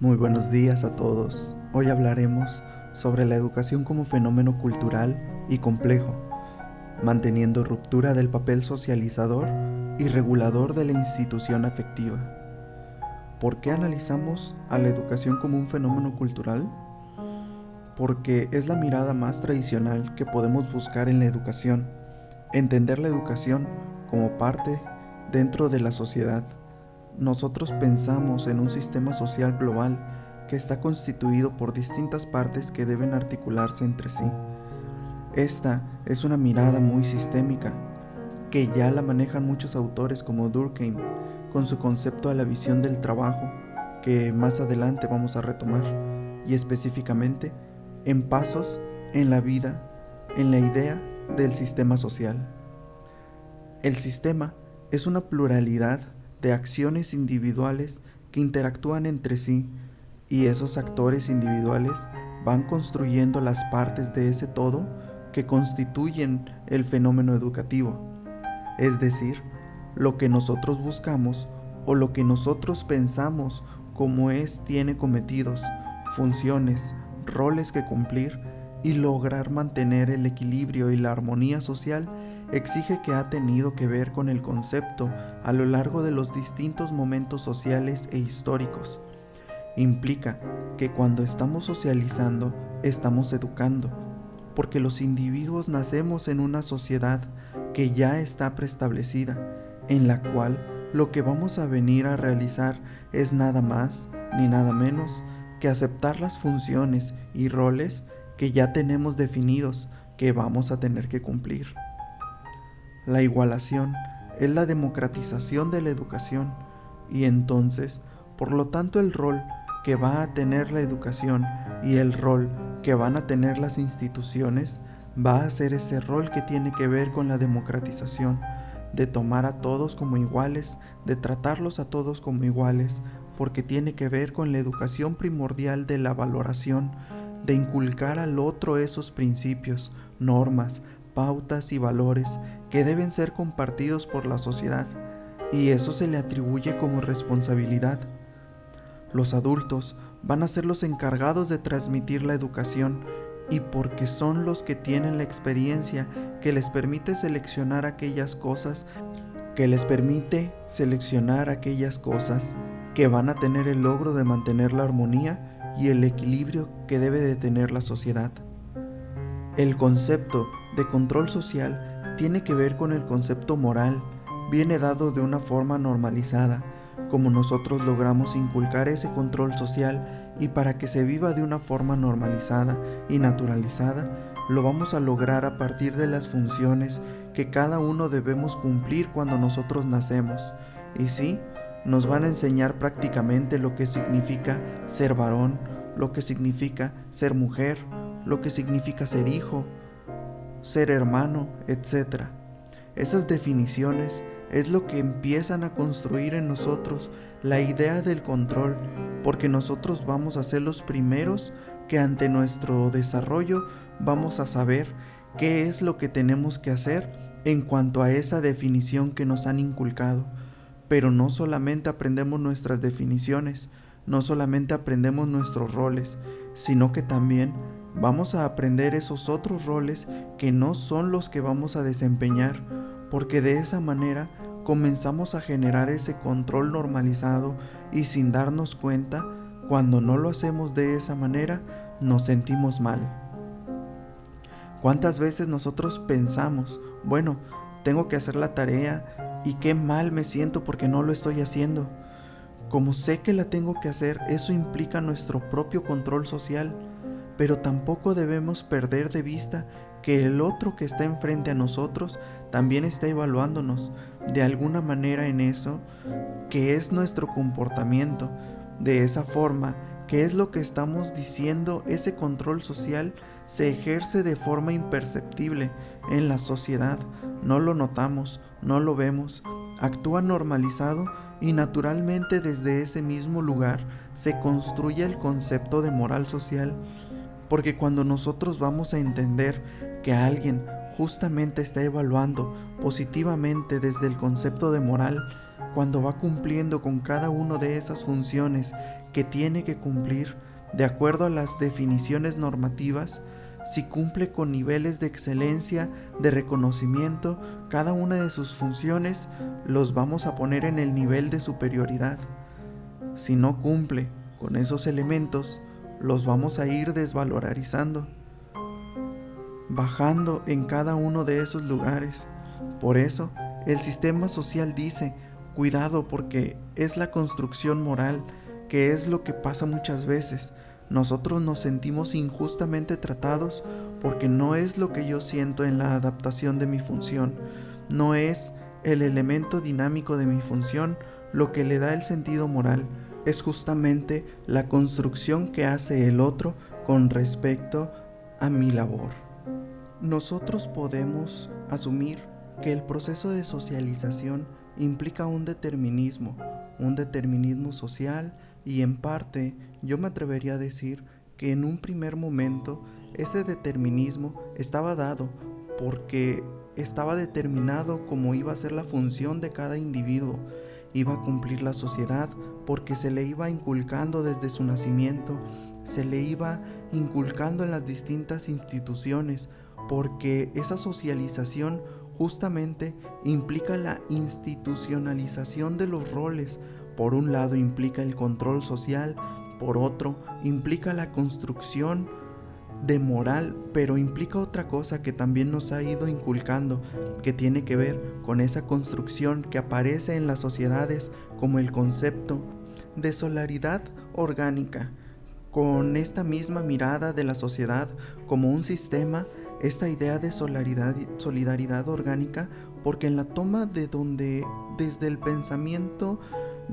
Muy buenos días a todos. Hoy hablaremos sobre la educación como fenómeno cultural y complejo, manteniendo ruptura del papel socializador y regulador de la institución afectiva. ¿Por qué analizamos a la educación como un fenómeno cultural? Porque es la mirada más tradicional que podemos buscar en la educación, entender la educación como parte dentro de la sociedad. Nosotros pensamos en un sistema social global que está constituido por distintas partes que deben articularse entre sí. Esta es una mirada muy sistémica, que ya la manejan muchos autores como Durkheim, con su concepto a la visión del trabajo, que más adelante vamos a retomar, y específicamente en pasos en la vida, en la idea del sistema social. El sistema es una pluralidad de acciones individuales que interactúan entre sí, y esos actores individuales van construyendo las partes de ese todo que constituyen el fenómeno educativo, es decir, lo que nosotros buscamos o lo que nosotros pensamos como tiene cometidos, funciones, roles que cumplir, y lograr mantener el equilibrio y la armonía social exige que ha tenido que ver con el concepto a lo largo de los distintos momentos sociales e históricos. Implica que cuando estamos socializando, estamos educando, porque los individuos nacemos en una sociedad que ya está preestablecida, en la cual lo que vamos a venir a realizar es nada más ni nada menos que aceptar las funciones y roles que ya tenemos definidos que vamos a tener que cumplir. La igualación es la democratización de la educación, y entonces, por lo tanto, el rol que va a tener la educación y el rol que van a tener las instituciones va a ser ese rol que tiene que ver con la democratización, de tomar a todos como iguales, de tratarlos a todos como iguales, porque tiene que ver con la educación primordial de la valoración, de inculcar al otro esos principios, normas, pautas y valores que deben ser compartidos por la sociedad, y eso se le atribuye como responsabilidad. Los adultos van a ser los encargados de transmitir la educación, y porque son los que tienen la experiencia que les permite seleccionar aquellas cosas que van a tener el logro de mantener la armonía y el equilibrio que debe de tener la sociedad. El concepto de control social tiene que ver con el concepto moral, viene dado de una forma normalizada, como nosotros logramos inculcar ese control social, y para que se viva de una forma normalizada y naturalizada, lo vamos a lograr a partir de las funciones que cada uno debemos cumplir cuando nosotros nacemos. Y sí, nos van a enseñar prácticamente lo que significa ser varón, lo que significa ser mujer, lo que significa ser hijo, ser hermano, etc. Esas definiciones es lo que empiezan a construir en nosotros la idea del control, porque nosotros vamos a ser los primeros que ante nuestro desarrollo vamos a saber qué es lo que tenemos que hacer en cuanto a esa definición que nos han inculcado. Pero no solamente aprendemos nuestras definiciones, no solamente aprendemos nuestros roles, sino que también vamos a aprender esos otros roles que no son los que vamos a desempeñar, porque de esa manera comenzamos a generar ese control normalizado, y sin darnos cuenta, cuando no lo hacemos de esa manera, nos sentimos mal. ¿Cuántas veces nosotros pensamos, bueno, tengo que hacer la tarea y qué mal me siento porque no lo estoy haciendo? Como sé que la tengo que hacer, eso implica nuestro propio control social, pero tampoco debemos perder de vista que el otro que está enfrente a nosotros también está evaluándonos de alguna manera en eso, que es nuestro comportamiento. De esa forma, que es lo que estamos diciendo, ese control social se ejerce de forma imperceptible en la sociedad. No lo notamos, no lo vemos, actúa normalizado, y naturalmente desde ese mismo lugar se construye el concepto de moral social, porque cuando nosotros vamos a entender que alguien justamente está evaluando positivamente desde el concepto de moral, cuando va cumpliendo con cada una de esas funciones que tiene que cumplir de acuerdo a las definiciones normativas, si cumple con niveles de excelencia, de reconocimiento, cada una de sus funciones los vamos a poner en el nivel de superioridad. Si no cumple con esos elementos, los vamos a ir desvalorizando, bajando en cada uno de esos lugares. Por eso, el sistema social dice, cuidado, porque es la construcción moral, que es lo que pasa muchas veces. Nosotros nos sentimos injustamente tratados porque no es lo que yo siento en la adaptación de mi función, no es el elemento dinámico de mi función lo que le da el sentido moral, es justamente la construcción que hace el otro con respecto a mi labor. Nosotros podemos asumir que el proceso de socialización implica un determinismo social, y en parte yo me atrevería a decir que en un primer momento ese determinismo estaba dado porque estaba determinado cómo iba a ser la función de cada individuo, iba a cumplir la sociedad porque se le iba inculcando desde su nacimiento, se le iba inculcando en las distintas instituciones, porque esa socialización justamente implica la institucionalización de los roles. Por un lado implica el control social, por otro implica la construcción de moral, pero implica otra cosa que también nos ha ido inculcando, que tiene que ver con esa construcción que aparece en las sociedades como el concepto de solidaridad orgánica, con esta misma mirada de la sociedad como un sistema, esta idea de solidaridad orgánica, porque en la toma de donde desde el pensamiento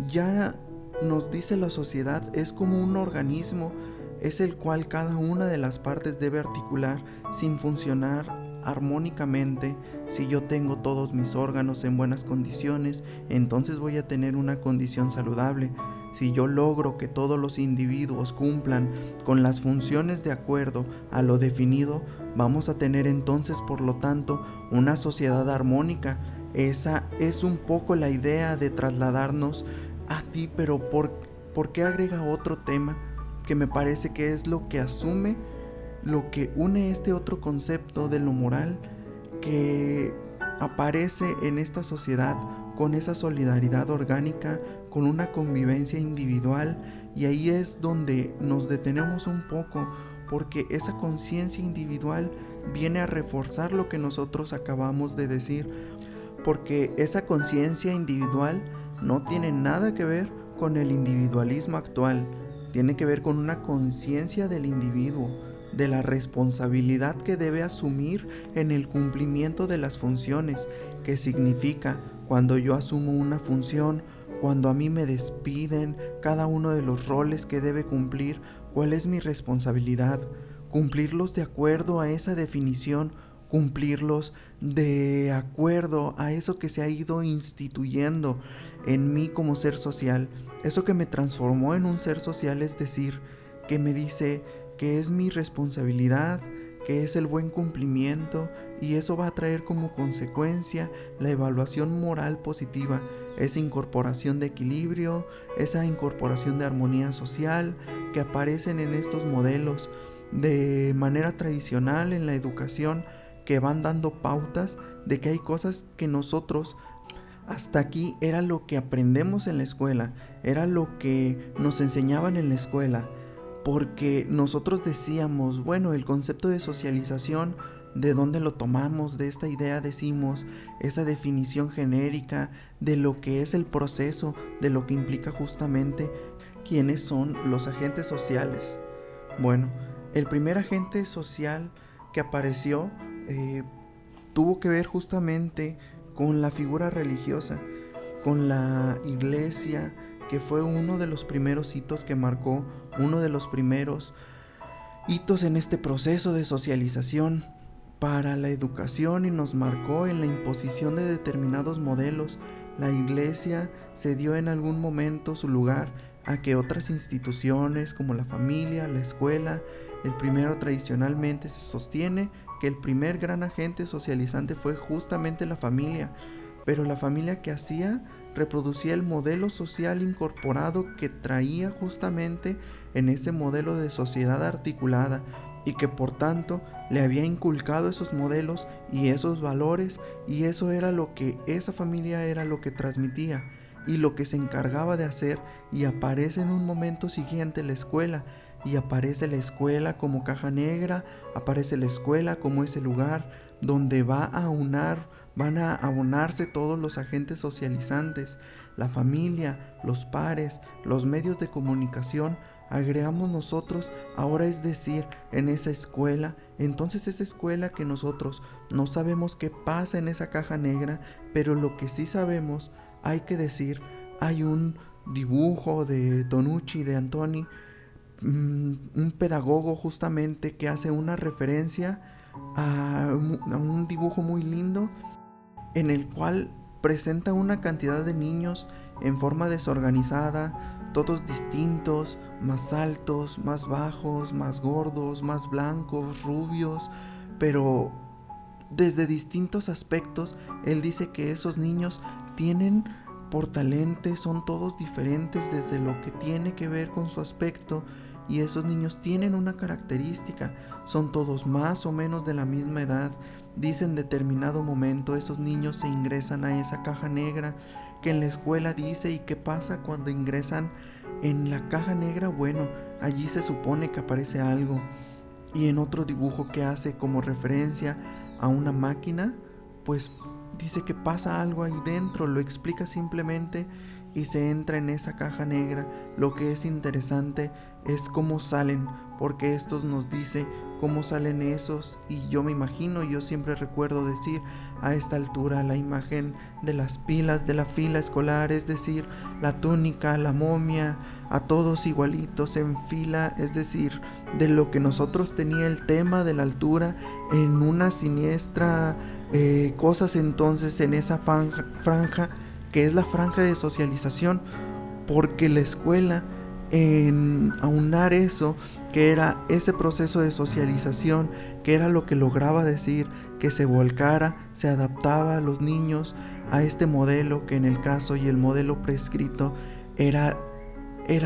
ya nos dice la sociedad es como un organismo, es el cual cada una de las partes debe articular sin funcionar armónicamente. Si yo tengo todos mis órganos en buenas condiciones, entonces voy a tener una condición saludable. Si yo logro que todos los individuos cumplan con las funciones de acuerdo a lo definido, vamos a tener entonces, por lo tanto, una sociedad armónica. Esa es un poco la idea de trasladarnos a ti, pero ¿por qué agrega otro tema que me parece que es lo que asume, lo que une este otro concepto de lo moral que aparece en esta sociedad con esa solidaridad orgánica, con una convivencia individual? Y ahí es donde nos detenemos un poco, porque esa conciencia individual viene a reforzar lo que nosotros acabamos de decir, porque esa conciencia individual no tiene nada que ver con el individualismo actual, tiene que ver con una conciencia del individuo, de la responsabilidad que debe asumir en el cumplimiento de las funciones, que significa cuando yo asumo una función, cuando a mí me despiden, cada uno de los roles que debe cumplir, cuál es mi responsabilidad, cumplirlos de acuerdo a esa definición, cumplirlos de acuerdo a eso que se ha ido instituyendo en mí como ser social, eso que me transformó en un ser social, es decir, que me dice que es mi responsabilidad, que es el buen cumplimiento, y eso va a traer como consecuencia la evaluación moral positiva, esa incorporación de equilibrio, esa incorporación de armonía social que aparecen en estos modelos de manera tradicional en la educación, que van dando pautas de que hay cosas que nosotros hasta aquí era lo que aprendemos en la escuela, era lo que nos enseñaban en la escuela, porque nosotros decíamos, bueno, el concepto de socialización, ¿de dónde lo tomamos? De esta idea decimos, esa definición genérica de lo que es el proceso, de lo que implica justamente quiénes son los agentes sociales. Bueno, el primer agente social que apareció tuvo que ver justamente con la figura religiosa, con la iglesia, que fue uno de los primeros hitos que marcó, uno de los primeros hitos en este proceso de socialización para la educación, y nos marcó en la imposición de determinados modelos. La iglesia cedió en algún momento su lugar a que otras instituciones como la familia, la escuela, el primero tradicionalmente se sostiene que el primer gran agente socializante fue justamente la familia, pero la familia que hacía reproducía el modelo social incorporado que traía justamente en ese modelo de sociedad articulada, y que por tanto le había inculcado esos modelos y esos valores, y eso era lo que esa familia era lo que transmitía y lo que se encargaba de hacer. Y aparece en un momento siguiente la escuela, y aparece la escuela como caja negra, aparece la escuela como ese lugar donde van a aunarse todos los agentes socializantes, la familia, los pares, los medios de comunicación. Agregamos nosotros ahora, es decir, en esa escuela. Entonces esa escuela que nosotros no sabemos qué pasa en esa caja negra, pero lo que sí sabemos, hay que decir, hay un dibujo de Tonucci, de Antoni, un pedagogo justamente, que hace una referencia a un dibujo muy lindo en el cual presenta una cantidad de niños en forma desorganizada, todos distintos, más altos, más bajos, más gordos, más blancos, rubios, pero desde distintos aspectos. Él dice que esos niños tienen por talento, son todos diferentes desde lo que tiene que ver con su aspecto, y esos niños tienen una característica, son todos más o menos de la misma edad. Dice en determinado momento esos niños se ingresan a esa caja negra que en la escuela dice. ¿Y qué pasa cuando ingresan en la caja negra? Bueno, allí se supone que aparece algo, y en otro dibujo que hace como referencia a una máquina, pues dice que pasa algo ahí dentro, lo explica simplemente y se entra en esa caja negra. Lo que es interesante es cómo salen, porque estos nos dice cómo salen esos, y yo me imagino, yo siempre recuerdo decir a esta altura la imagen de las pilas de la fila escolar, es decir, la túnica, la momia, a todos igualitos en fila, es decir, de lo que nosotros tenía el tema de la altura en una siniestra cosas. Entonces en esa franja que es la franja de socialización, porque la escuela, en aunar eso, que era ese proceso de socialización, que era lo que lograba decir, que se volcara, se adaptaba a los niños a este modelo, que en el caso y el modelo prescrito era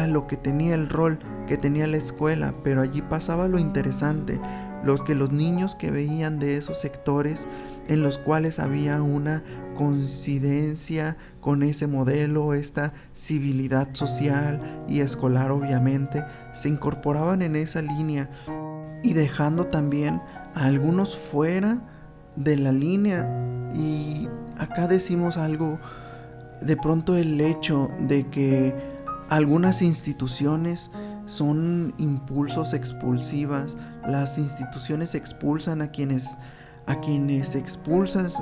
lo que tenía el rol que tenía la escuela. Pero allí pasaba lo interesante, lo que los niños que veían de esos sectores en los cuales había una coincidencia con ese modelo, esta civilidad social y escolar, obviamente, se incorporaban en esa línea, y dejando también a algunos fuera de la línea. Y acá decimos algo, de pronto el hecho de que algunas instituciones son impulsos expulsivas, las instituciones expulsan a quienes expulsas,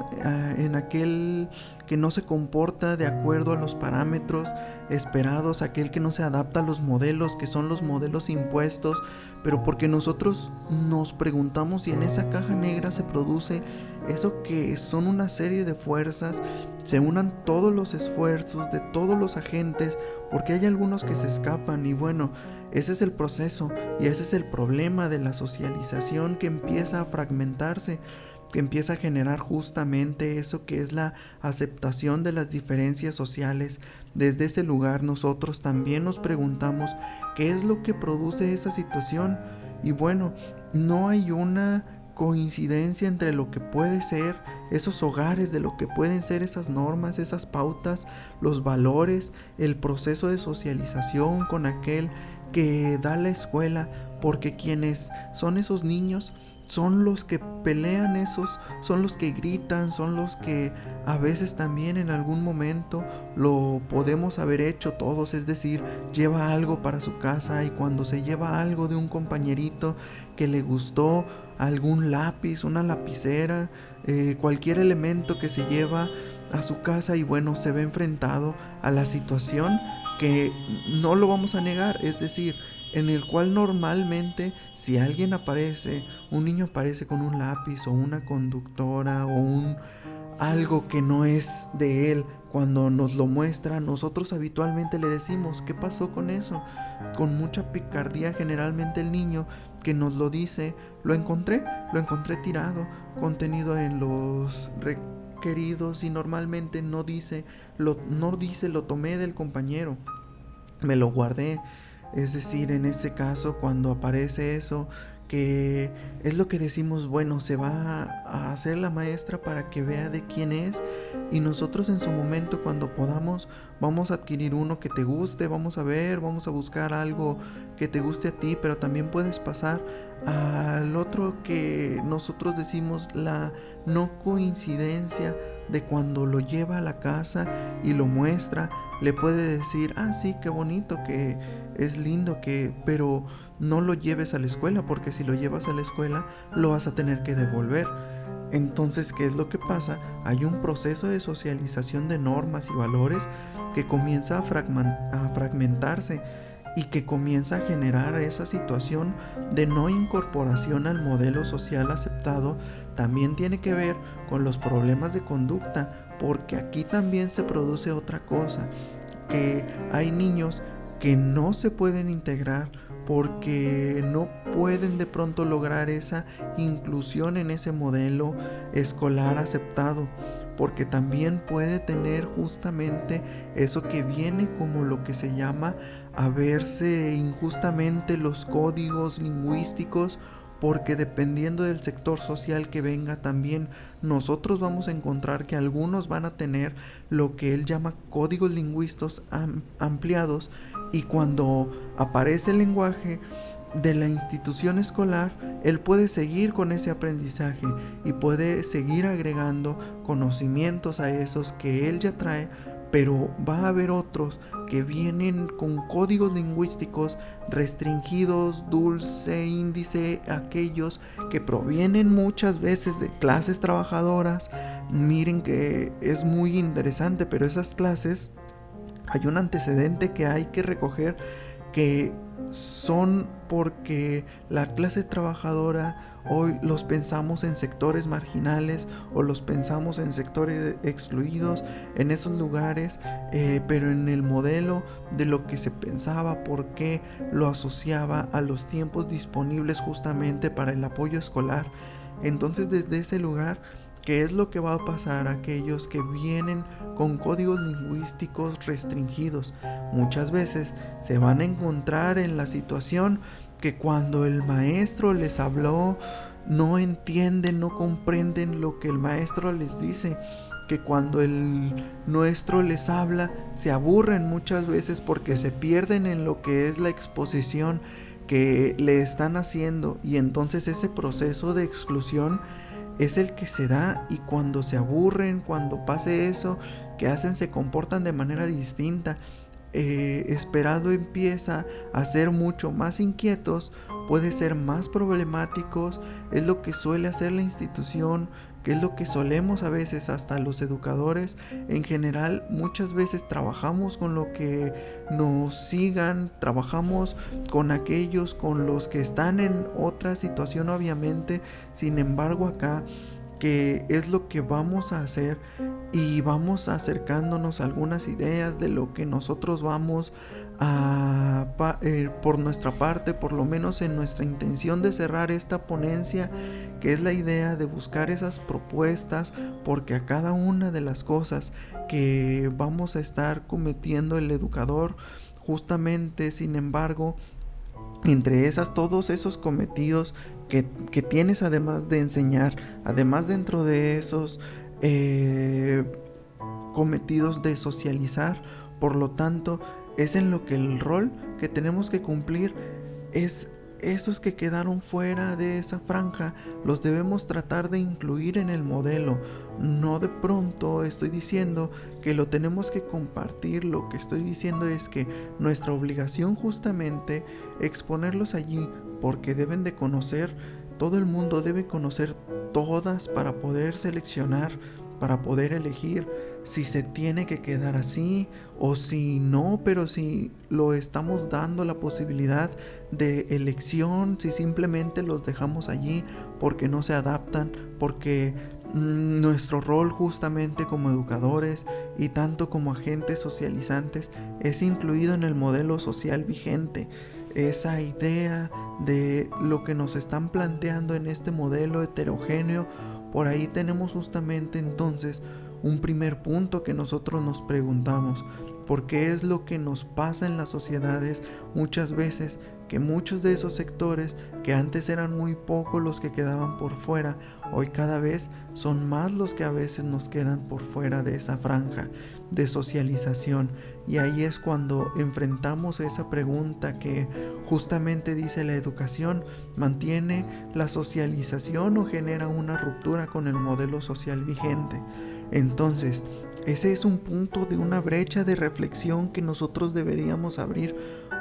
en aquel que no se comporta de acuerdo a los parámetros esperados, aquel que no se adapta a los modelos, que son los modelos impuestos, pero porque nosotros nos preguntamos si en esa caja negra se produce eso, que son una serie de fuerzas, se unan todos los esfuerzos de todos los agentes, porque hay algunos que se escapan. Y bueno, ese es el proceso y ese es el problema de la socialización, que empieza a fragmentarse, que empieza a generar justamente eso que es la aceptación de las diferencias sociales. Desde ese lugar nosotros también nos preguntamos qué es lo que produce esa situación. Y bueno, no hay una coincidencia entre lo que puede ser esos hogares, de lo que pueden ser esas normas, esas pautas, los valores, el proceso de socialización con aquel que da la escuela, porque quienes son esos niños son los que pelean, esos son los que gritan, son los que a veces también en algún momento lo podemos haber hecho todos, es decir, lleva algo para su casa, y cuando se lleva algo de un compañerito que le gustó, algún lápiz, una lapicera, cualquier elemento que se lleva a su casa, y bueno, se ve enfrentado a la situación que no lo vamos a negar, es decir, en el cual normalmente si alguien aparece, un niño aparece con un lápiz o una conductora o algo que no es de él, cuando nos lo muestra, nosotros habitualmente le decimos ¿qué pasó con eso? Con mucha picardía generalmente el niño que nos lo dice, lo encontré tirado, contenido en los querido si normalmente no dice lo tomé del compañero, me lo guardé? Es decir, en ese caso, cuando aparece eso, que es lo que decimos, bueno, se va a hacer la maestra para que vea de quién es, y nosotros en su momento, cuando podamos, vamos a adquirir uno que te guste, vamos a buscar algo que te guste a ti, pero también puedes pasar al otro que nosotros decimos la no coincidencia de cuando lo lleva a la casa y lo muestra. Le puede decir, sí, qué bonito, que es lindo, pero no lo lleves a la escuela, porque si lo llevas a la escuela lo vas a tener que devolver. Entonces, ¿qué es lo que pasa? Hay un proceso de socialización de normas y valores que comienza a fragmentarse, y que comienza a generar esa situación de no incorporación al modelo social aceptado. También tiene que ver con los problemas de conducta, porque aquí también se produce otra cosa, que hay niños que no se pueden integrar porque no pueden de pronto lograr esa inclusión en ese modelo escolar aceptado, porque también puede tener justamente eso que viene como lo que se llama a verse injustamente los códigos lingüísticos, porque dependiendo del sector social que venga, también nosotros vamos a encontrar que algunos van a tener lo que él llama códigos lingüísticos ampliados, y cuando aparece el lenguaje de la institución escolar, él puede seguir con ese aprendizaje y puede seguir agregando conocimientos a esos que él ya trae, pero va a haber otros que vienen con códigos lingüísticos restringidos, dulce, índice, aquellos que provienen muchas veces de clases trabajadoras. Miren que es muy interesante, pero esas clases, hay un antecedente que hay que recoger, que son porque la clase trabajadora hoy los pensamos en sectores marginales o los pensamos en sectores excluidos, en esos lugares, pero en el modelo de lo que se pensaba, porque lo asociaba a los tiempos disponibles justamente para el apoyo escolar. Entonces, desde ese lugar, ¿qué es lo que va a pasar a aquellos que vienen con códigos lingüísticos restringidos? Muchas veces se van a encontrar en la situación que cuando el maestro les habló, no entienden, no comprenden lo que el maestro les dice, que cuando el nuestro les habla, se aburren muchas veces porque se pierden en lo que es la exposición que le están haciendo, y entonces ese proceso de exclusión es el que se da, y cuando se aburren, cuando pase eso, ¿qué hacen? Se comportan de manera distinta. Esperado empieza a ser mucho más inquietos, puede ser más problemáticos, es lo que suele hacer la institución, que es lo que solemos a veces hasta los educadores. En general, muchas veces trabajamos con lo que nos sigan, trabajamos con aquellos con los que están en otra situación, obviamente. Sin embargo, acá, que es lo que vamos a hacer, y vamos acercándonos a algunas ideas de lo que nosotros vamos a por nuestra parte, por lo menos en nuestra intención de cerrar esta ponencia, que es la idea de buscar esas propuestas, porque a cada una de las cosas que vamos a estar cometiendo el educador, justamente, sin embargo, entre todos esos cometidos que tienes, además de enseñar, además dentro de esos cometidos de socializar, por lo tanto, es en lo que el rol que tenemos que cumplir es esos que quedaron fuera de esa franja, los debemos tratar de incluir en el modelo. No de pronto estoy diciendo que lo tenemos que compartir, lo que estoy diciendo es que nuestra obligación justamente exponerlos allí, porque deben de conocer, todo el mundo debe conocer todas para poder seleccionar, para poder elegir si se tiene que quedar así o si no, pero si lo estamos dando la posibilidad de elección, si simplemente los dejamos allí porque no se adaptan, porque nuestro rol justamente como educadores y tanto como agentes socializantes es incluido en el modelo social vigente. Esa idea de lo que nos están planteando en este modelo heterogéneo, Por ahí tenemos justamente entonces un primer punto que nosotros nos preguntamos: ¿por qué es lo que nos pasa en las sociedades muchas veces? Que muchos de esos sectores que antes eran muy pocos los que quedaban por fuera, hoy cada vez son más los que a veces nos quedan por fuera de esa franja de socialización. Y ahí es cuando enfrentamos esa pregunta que justamente dice: ¿la educación mantiene la socialización o genera una ruptura con el modelo social vigente? Entonces, ese es un punto de una brecha de reflexión que nosotros deberíamos abrir.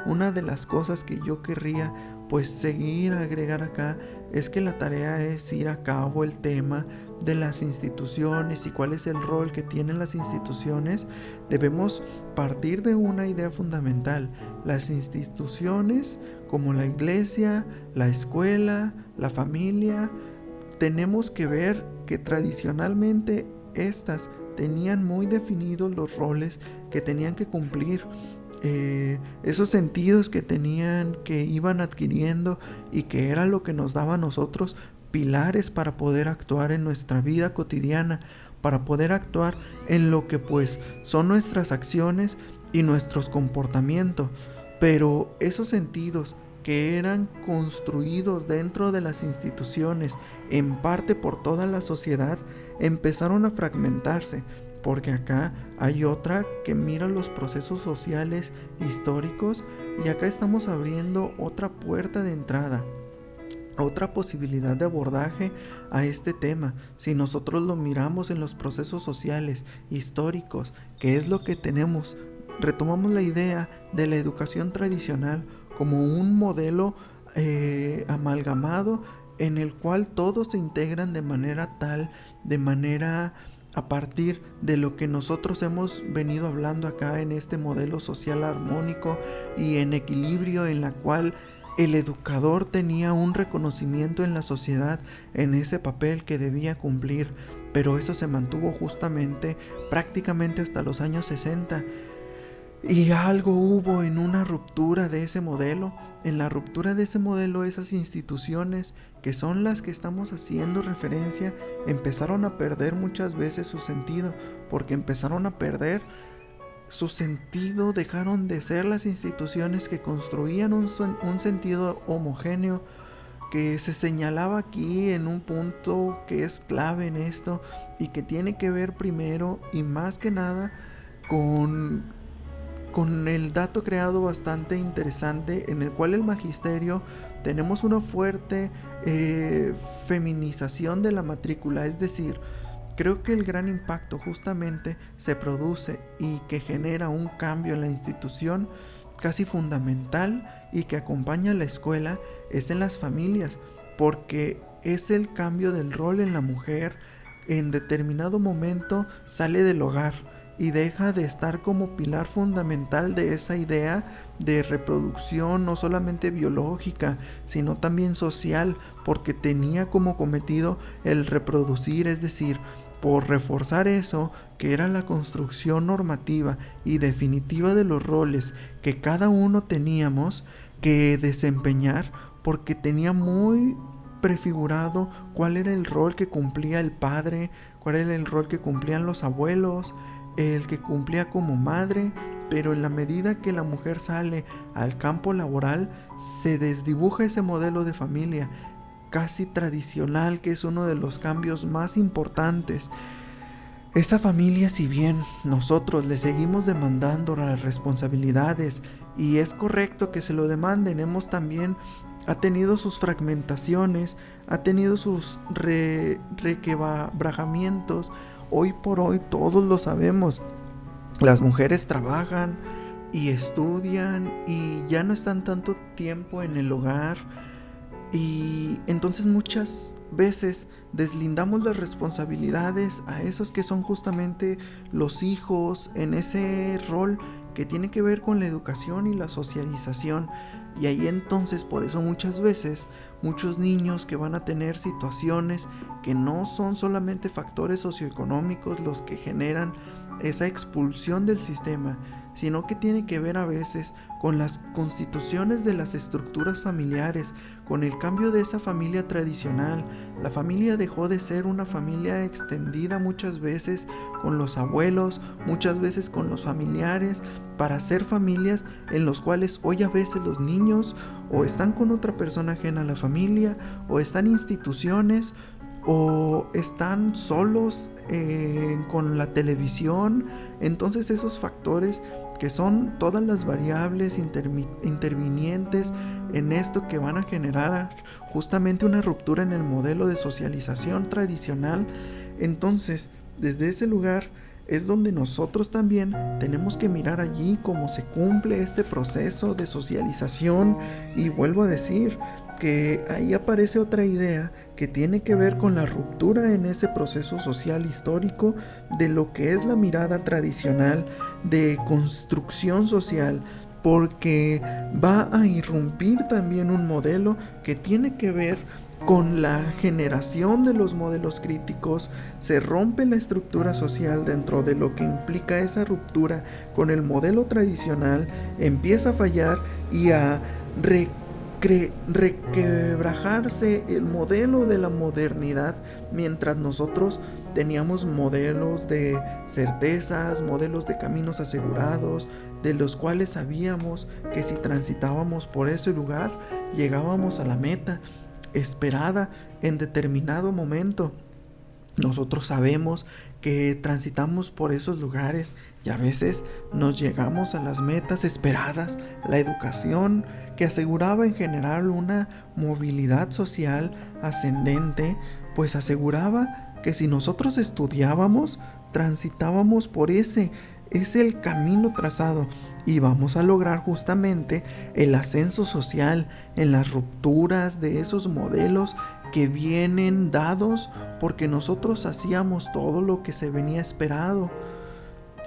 Una de las cosas que yo querría seguir agregar acá es que la tarea es ir a cabo el tema de las instituciones y cuál es el rol que tienen las instituciones. Debemos partir de una idea fundamental: las instituciones como la iglesia, la escuela, la familia, tenemos que ver que tradicionalmente estas tenían muy definidos los roles que tenían que cumplir, esos sentidos que tenían, que iban adquiriendo y que era lo que nos daba a nosotros pilares para poder actuar en nuestra vida cotidiana, para poder actuar en lo que son nuestras acciones y nuestros comportamientos. Pero esos sentidos que eran construidos dentro de las instituciones, en parte por toda la sociedad, empezaron a fragmentarse, porque acá hay otra que mira los procesos sociales históricos, y acá estamos abriendo otra puerta de entrada, otra posibilidad de abordaje a este tema. Si nosotros lo miramos en los procesos sociales históricos, ¿qué es lo que tenemos? Retomamos la idea de la educación tradicional como un modelo amalgamado en el cual todos se integran de manera a partir de lo que nosotros hemos venido hablando acá en este modelo social armónico y en equilibrio, en la cual el educador tenía un reconocimiento en la sociedad en ese papel que debía cumplir, pero eso se mantuvo justamente prácticamente hasta los años 60. Y algo hubo en una ruptura de ese modelo. En la ruptura de ese modelo, esas instituciones que son las que estamos haciendo referencia empezaron a perder muchas veces su sentido, porque empezaron a perder su sentido, dejaron de ser las instituciones que construían un sentido homogéneo, que se señalaba aquí en un punto que es clave en esto y que tiene que ver primero y más que nada con el dato creado bastante interesante, en el cual el magisterio tenemos una fuerte feminización de la matrícula. Es decir, creo que el gran impacto justamente se produce y que genera un cambio en la institución casi fundamental y que acompaña a la escuela es en las familias, porque es el cambio del rol en la mujer. En determinado momento sale del hogar y deja de estar como pilar fundamental de esa idea de reproducción, no solamente biológica, sino también social, porque tenía como cometido el reproducir, es decir, por reforzar eso, que era la construcción normativa y definitiva de los roles que cada uno teníamos que desempeñar, porque tenía muy prefigurado cuál era el rol que cumplía el padre, cuál era el rol que cumplían los abuelos, el que cumplía como madre. Pero en la medida que la mujer sale al campo laboral, se desdibuja ese modelo de familia casi tradicional, que es uno de los cambios más importantes. Esa familia, si bien nosotros le seguimos demandando las responsabilidades, y es correcto que se lo demanden, ha tenido sus fragmentaciones, ha tenido sus requebrajamientos. Hoy por hoy todos lo sabemos, las mujeres trabajan y estudian y ya no están tanto tiempo en el hogar, y entonces muchas veces deslindamos las responsabilidades a esos que son justamente los hijos en ese rol que tiene que ver con la educación y la socialización. Y ahí entonces, por eso muchas veces muchos niños que van a tener situaciones que no son solamente factores socioeconómicos los que generan esa expulsión del sistema, sino que tiene que ver a veces con las constituciones de las estructuras familiares, con el cambio de esa familia tradicional. La familia dejó de ser una familia extendida muchas veces con los abuelos, muchas veces con los familiares, para ser familias en los cuales hoy a veces los niños o están con otra persona ajena a la familia, o están en instituciones, o están solos con la televisión. Entonces esos factores que son todas las variables intervinientes en esto, que van a generar justamente una ruptura en el modelo de socialización tradicional. Entonces, desde ese lugar es donde nosotros también tenemos que mirar allí cómo se cumple este proceso de socialización. Y vuelvo a decir que ahí aparece otra idea que tiene que ver con la ruptura en ese proceso social histórico de lo que es la mirada tradicional de construcción social, porque va a irrumpir también un modelo que tiene que ver con la generación de los modelos críticos. Se rompe la estructura social dentro de lo que implica esa ruptura con el modelo tradicional, empieza a fallar y a requebrajarse el modelo de la modernidad, mientras nosotros teníamos modelos de certezas, modelos de caminos asegurados, de los cuales sabíamos que si transitábamos por ese lugar llegábamos a la meta esperada en determinado momento. Nosotros sabemos que transitamos por esos lugares y a veces nos llegamos a las metas esperadas. La educación, que aseguraba en general una movilidad social ascendente, pues aseguraba que si nosotros estudiábamos, transitábamos por ese es el camino trazado y vamos a lograr justamente el ascenso social en las rupturas de esos modelos que vienen dados porque nosotros hacíamos todo lo que se venía esperado.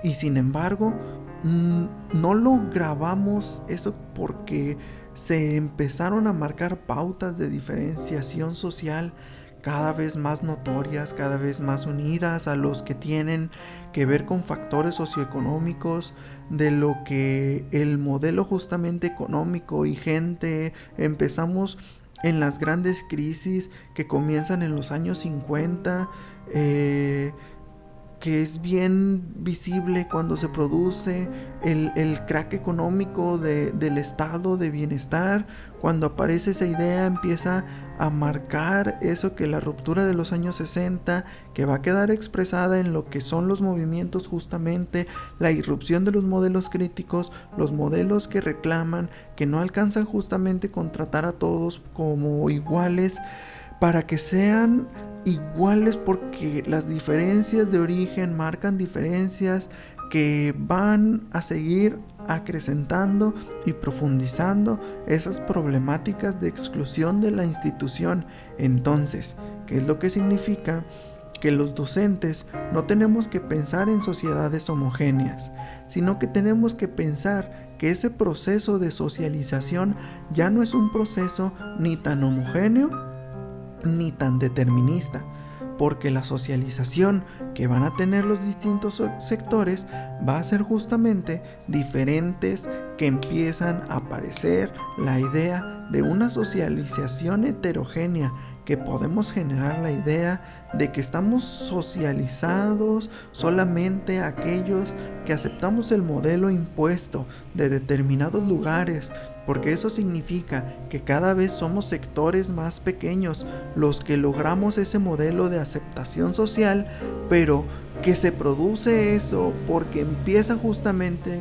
Y sin embargo, no logramos eso porque se empezaron a marcar pautas de diferenciación social cada vez más notorias, cada vez más unidas a los que tienen que ver con factores socioeconómicos, de lo que el modelo justamente económico y gente. Empezamos en las grandes crisis que comienzan en los años 50, que es bien visible cuando se produce el crack económico del estado de bienestar. Cuando aparece esa idea, empieza a marcar eso, que la ruptura de los años 60, que va a quedar expresada en lo que son los movimientos, justamente la irrupción de los modelos críticos, los modelos que reclaman, que no alcanzan justamente con tratar a todos como iguales, para que sean iguales, porque las diferencias de origen marcan diferencias que van a seguir acrecentando y profundizando esas problemáticas de exclusión de la institución. Entonces, ¿qué es lo que significa? Que los docentes no tenemos que pensar en sociedades homogéneas, sino que tenemos que pensar que ese proceso de socialización ya no es un proceso ni tan homogéneo ni tan determinista, porque la socialización que van a tener los distintos sectores va a ser justamente diferentes, que empiezan a aparecer la idea de una socialización heterogénea, que podemos generar la idea de que estamos socializados solamente aquellos que aceptamos el modelo impuesto de determinados lugares, porque eso significa que cada vez somos sectores más pequeños los que logramos ese modelo de aceptación social, pero que se produce eso porque empieza justamente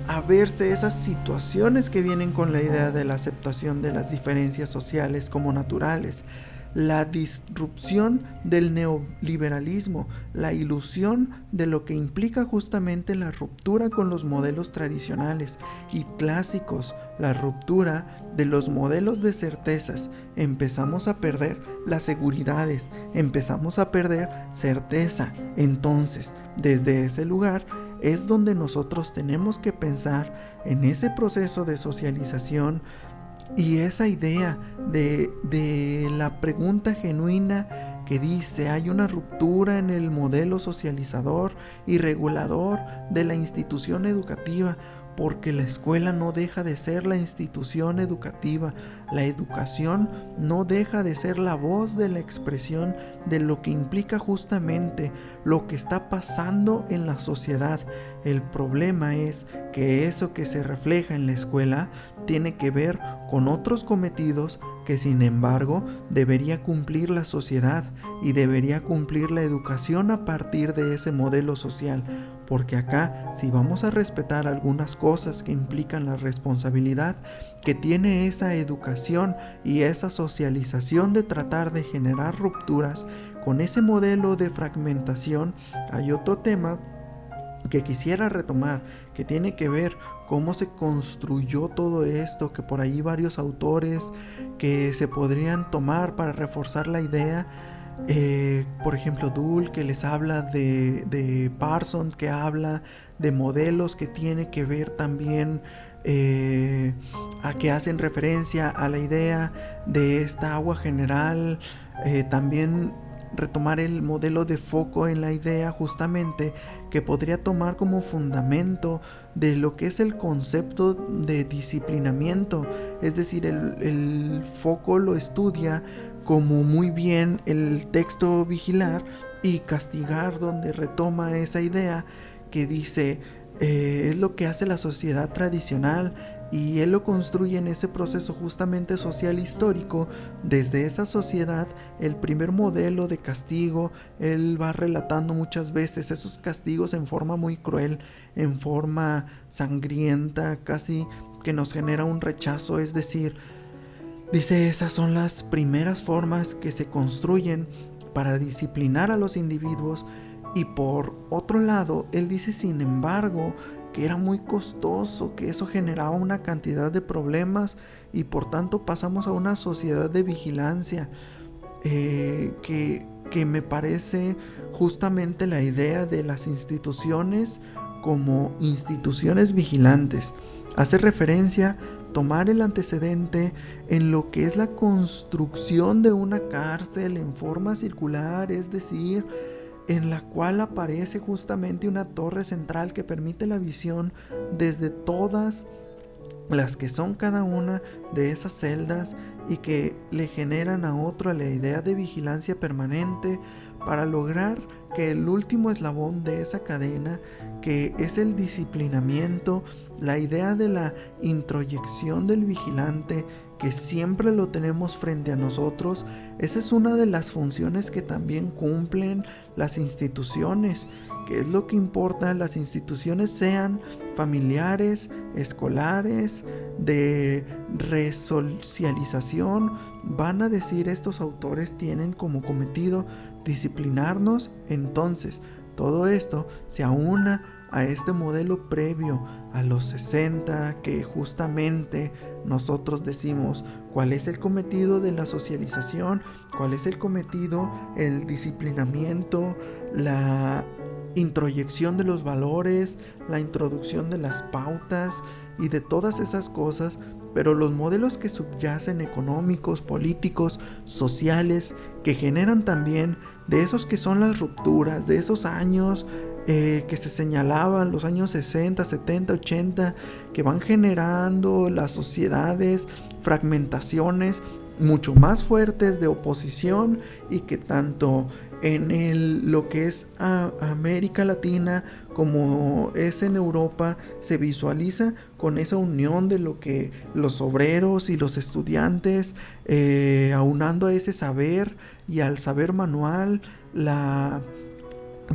a verse esas situaciones que vienen con la idea de la aceptación de las diferencias sociales como naturales. La disrupción del neoliberalismo, la ilusión de lo que implica justamente la ruptura con los modelos tradicionales y clásicos, la ruptura de los modelos de certezas. Empezamos a perder las seguridades, empezamos a perder certeza. Entonces, desde ese lugar es donde nosotros tenemos que pensar en ese proceso de socialización y esa idea de la pregunta genuina que dice hay una ruptura en el modelo socializador y regulador de la institución educativa, porque la escuela no deja de ser la institución educativa. La educación no deja de ser la voz de la expresión de lo que implica justamente lo que está pasando en la sociedad. El problema es que eso que se refleja en la escuela tiene que ver con otros cometidos que sin embargo debería cumplir la sociedad y debería cumplir la educación a partir de ese modelo social. Porque acá, si vamos a respetar algunas cosas que implican la responsabilidad que tiene esa educación y esa socialización de tratar de generar rupturas con ese modelo de fragmentación, hay otro tema que quisiera retomar, que tiene que ver cómo se construyó todo esto, que por ahí varios autores que se podrían tomar para reforzar la idea. Por ejemplo, Dull, que les habla de Parsons, que habla de modelos que tiene que ver también a que hacen referencia a la idea de esta agua general. También retomar el modelo de foco en la idea justamente que podría tomar como fundamento de lo que es el concepto de disciplinamiento, es decir, el foco lo estudia como muy bien el texto vigilar y castigar, donde retoma esa idea que dice es lo que hace la sociedad tradicional, y él lo construye en ese proceso justamente social histórico. Desde esa sociedad, el primer modelo de castigo, él va relatando muchas veces esos castigos en forma muy cruel, en forma sangrienta, casi que nos genera un rechazo. Es decir, dice, esas son las primeras formas que se construyen para disciplinar a los individuos. Y por otro lado, él dice, sin embargo, que era muy costoso, que eso generaba una cantidad de problemas y por tanto pasamos a una sociedad de vigilancia, que me parece justamente la idea de las instituciones como instituciones vigilantes. Hace referencia tomar el antecedente en lo que es la construcción de una cárcel en forma circular, es decir, en la cual aparece justamente una torre central que permite la visión desde todas las que son cada una de esas celdas y que le generan a otro la idea de vigilancia permanente para lograr que el último eslabón de esa cadena, que es el disciplinamiento, la idea de la introyección del vigilante, que siempre lo tenemos frente a nosotros, esa es una de las funciones que también cumplen las instituciones. ¿Qué es lo que importa? Las instituciones sean familiares, escolares, de resocialización. Van a decir estos autores, tienen como cometido disciplinarnos. Entonces, todo esto se aúna a este modelo previo a los 60, que justamente nosotros decimos cuál es el cometido de la socialización, cuál es el cometido, el disciplinamiento, la introyección de los valores, la introducción de las pautas y de todas esas cosas. Pero los modelos que subyacen, económicos, políticos, sociales, que generan también de esos que son las rupturas, de esos años que se señalaban, los años 60, 70, 80, que van generando las sociedades, fragmentaciones mucho más fuertes de oposición, y que tanto en lo que es América Latina como es en Europa se visualiza con esa unión de lo que los obreros y los estudiantes, aunando a ese saber y al saber manual,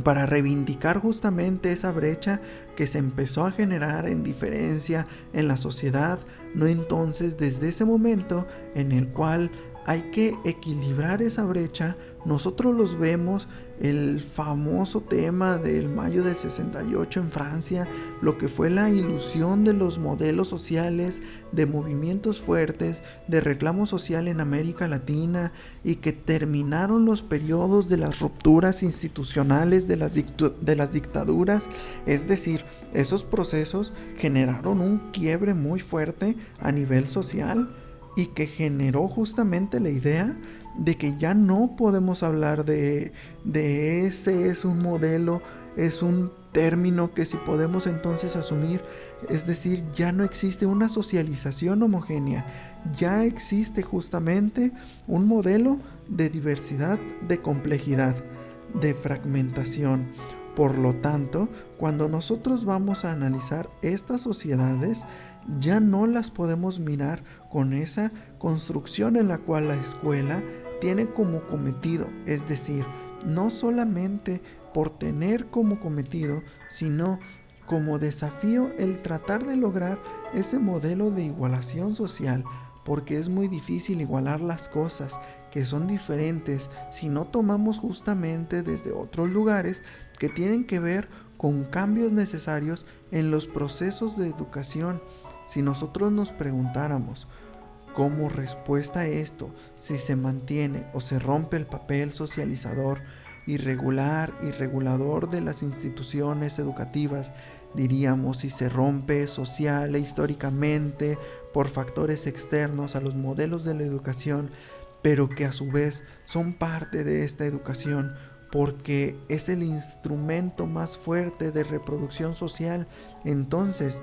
para reivindicar justamente esa brecha que se empezó a generar en diferencia en la sociedad. No, entonces, desde ese momento en el cual hay que equilibrar esa brecha, nosotros los vemos, el famoso tema del mayo del 68 en Francia, lo que fue la ilusión de los modelos sociales, de movimientos fuertes, de reclamo social en América Latina, y que terminaron los periodos de las rupturas institucionales de las dictaduras. Es decir, esos procesos generaron un quiebre muy fuerte a nivel social. y que generó justamente la idea de que ya no podemos hablar de ese es un modelo, es un término que si podemos entonces asumir, es decir, ya no existe una socialización homogénea, ya existe justamente un modelo de diversidad, de complejidad, de fragmentación. Por lo tanto, cuando nosotros vamos a analizar estas sociedades, ya no las podemos mirar con esa construcción en la cual la escuela tiene como cometido, es decir, no solamente por tener como cometido, sino como desafío el tratar de lograr ese modelo de igualación social, porque es muy difícil igualar las cosas que son diferentes si no tomamos justamente desde otros lugares que tienen que ver con cambios necesarios en los procesos de educación. Si nosotros nos preguntáramos, como respuesta a esto, si se mantiene o se rompe el papel socializador irregular y regulador de las instituciones educativas, diríamos si se rompe social e históricamente por factores externos a los modelos de la educación, pero que a su vez son parte de esta educación porque es el instrumento más fuerte de reproducción social. Entonces,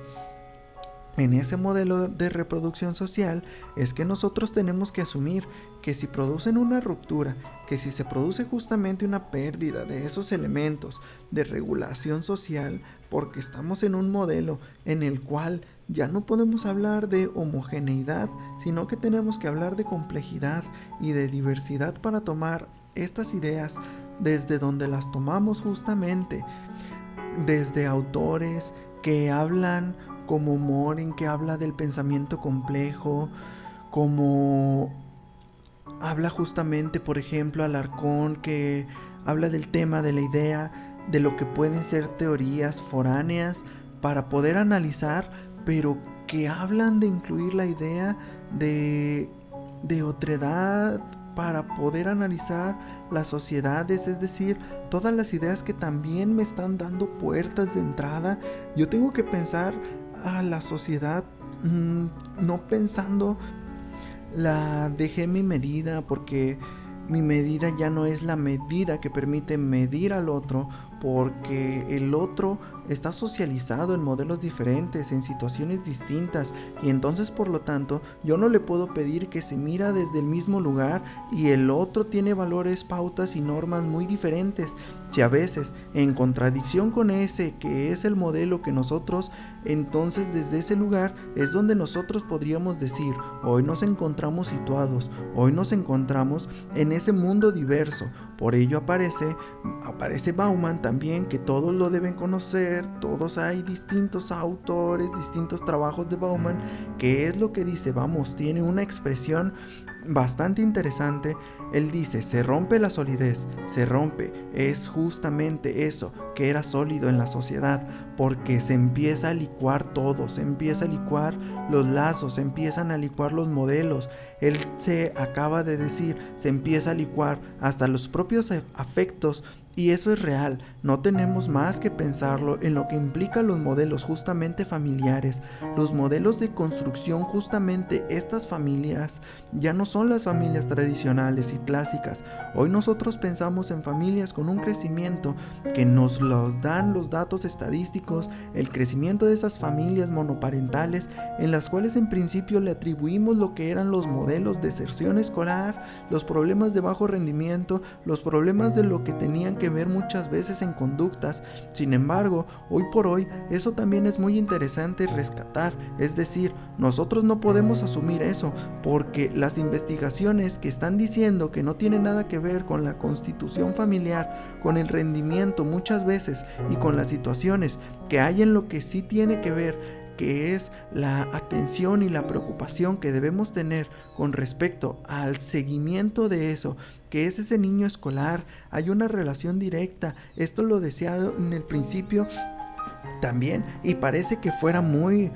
en ese modelo de reproducción social es que nosotros tenemos que asumir que si producen una ruptura, que si se produce justamente una pérdida de esos elementos de regulación social, porque estamos en un modelo en el cual ya no podemos hablar de homogeneidad, sino que tenemos que hablar de complejidad y de diversidad para tomar estas ideas desde donde las tomamos justamente, desde autores que hablan como Morin, que habla del pensamiento complejo, como habla justamente, por ejemplo, Alarcón, que habla del tema de la idea de lo que pueden ser teorías foráneas para poder analizar, pero que hablan de incluir la idea de otredad para poder analizar las sociedades, es decir, todas las ideas que también me están dando puertas de entrada. Yo tengo que pensar a la sociedad no pensando la dejé mi medida porque mi medida ya no es la medida que permite medir al otro, porque el otro está socializado en modelos diferentes, en situaciones distintas, y entonces por lo tanto yo no le puedo pedir que se mira desde el mismo lugar y el otro tiene valores, pautas y normas muy diferentes. Si a veces en contradicción con ese que es el modelo que nosotros, entonces desde ese lugar es donde nosotros podríamos decir, hoy nos encontramos situados, hoy nos encontramos en ese mundo diverso. Por ello aparece Bauman también, que todos lo deben conocer, todos hay distintos autores, distintos trabajos de Bauman, que es lo que dice, vamos, tiene una expresión bastante interesante. Él dice, se rompe la solidez, se rompe, es justamente eso que era sólido en la sociedad, porque se empieza a licuar todo, se empieza a licuar los lazos, se empiezan a licuar los modelos. Él se acaba de decir, se empieza a licuar hasta los propios afectos. Y eso es real, no tenemos más que pensarlo en lo que implican los modelos justamente familiares, los modelos de construcción. Justamente estas familias ya no son las familias tradicionales y clásicas. Hoy nosotros pensamos en familias con un crecimiento que nos los dan los datos estadísticos, el crecimiento de esas familias monoparentales en las cuales en principio le atribuimos lo que eran los modelos de deserción escolar, los problemas de bajo rendimiento, los problemas de lo que tenían que ver muchas veces en conductas. Sin embargo, hoy por hoy eso también es muy interesante rescatar, es decir, nosotros no podemos asumir eso porque las investigaciones que están diciendo que no tiene nada que ver con la constitución familiar, con el rendimiento muchas veces y con las situaciones que hay en lo que sí tiene que ver, que es la atención y la preocupación que debemos tener con respecto al seguimiento de eso, que es ese niño escolar. Hay una relación directa, esto lo decía en el principio también, y parece que fuera muy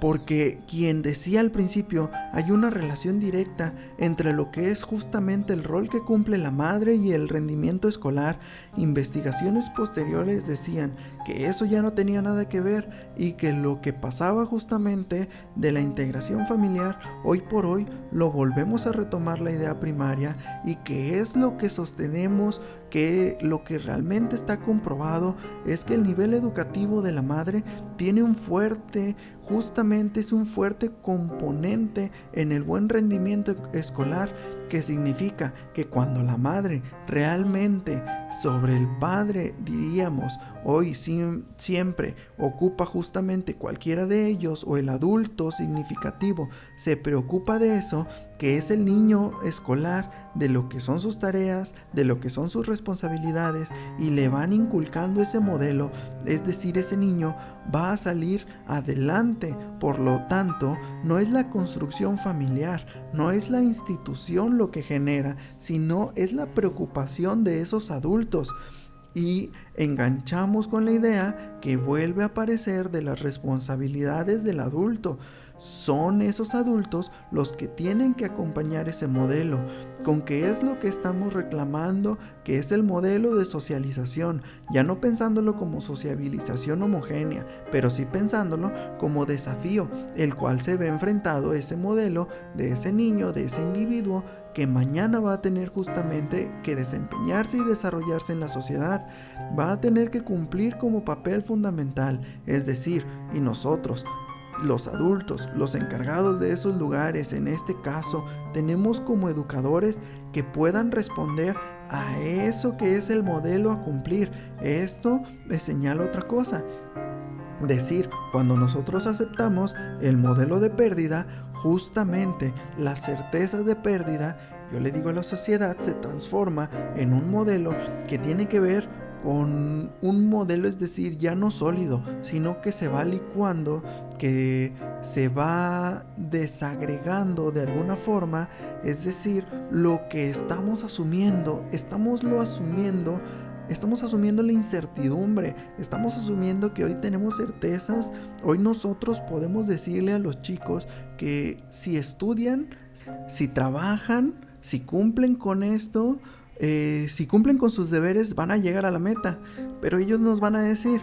porque quien decía al principio, hay una relación directa entre lo que es justamente el rol que cumple la madre y el rendimiento escolar. Investigaciones posteriores decían que eso ya no tenía nada que ver y que lo que pasaba justamente de la integración familiar, hoy por hoy lo volvemos a retomar la idea primaria, y que es lo que sostenemos, que lo que realmente está comprobado es que el nivel educativo de la madre tiene es un fuerte componente en el buen rendimiento escolar, que significa que cuando la madre realmente sobre el padre, diríamos, hoy siempre ocupa justamente cualquiera de ellos, o el adulto significativo se preocupa de eso, que es el niño escolar, de lo que son sus tareas, de lo que son sus responsabilidades, y le van inculcando ese modelo, es decir, ese niño va a salir adelante. Por lo tanto, no es la construcción familiar, no es la institución lo que genera, sino es la preocupación de esos adultos. Y enganchamos con la idea que vuelve a aparecer de las responsabilidades del adulto. Son esos adultos los que tienen que acompañar ese modelo, con qué es lo que estamos reclamando, que es el modelo de socialización, ya no pensándolo como sociabilización homogénea, pero sí pensándolo como desafío, el cual se ve enfrentado ese modelo de ese niño, de ese individuo, que mañana va a tener justamente que desempeñarse y desarrollarse en la sociedad, va a tener que cumplir como papel fundamental, es decir, y nosotros, los adultos, los encargados de esos lugares, en este caso, tenemos como educadores que puedan responder a eso que es el modelo a cumplir. Esto me señala otra cosa. Decir, cuando nosotros aceptamos el modelo de pérdida, justamente las certezas de pérdida, yo le digo a la sociedad, se transforma en un modelo que tiene que ver con un modelo, es decir, ya no sólido, sino que se va licuando, que se va desagregando de alguna forma, es decir, lo que estamos asumiendo la incertidumbre, estamos asumiendo que hoy tenemos certezas. Hoy nosotros podemos decirle a los chicos que si estudian, si trabajan, si cumplen con esto, si cumplen con sus deberes, van a llegar a la meta. Pero ellos nos van a decir,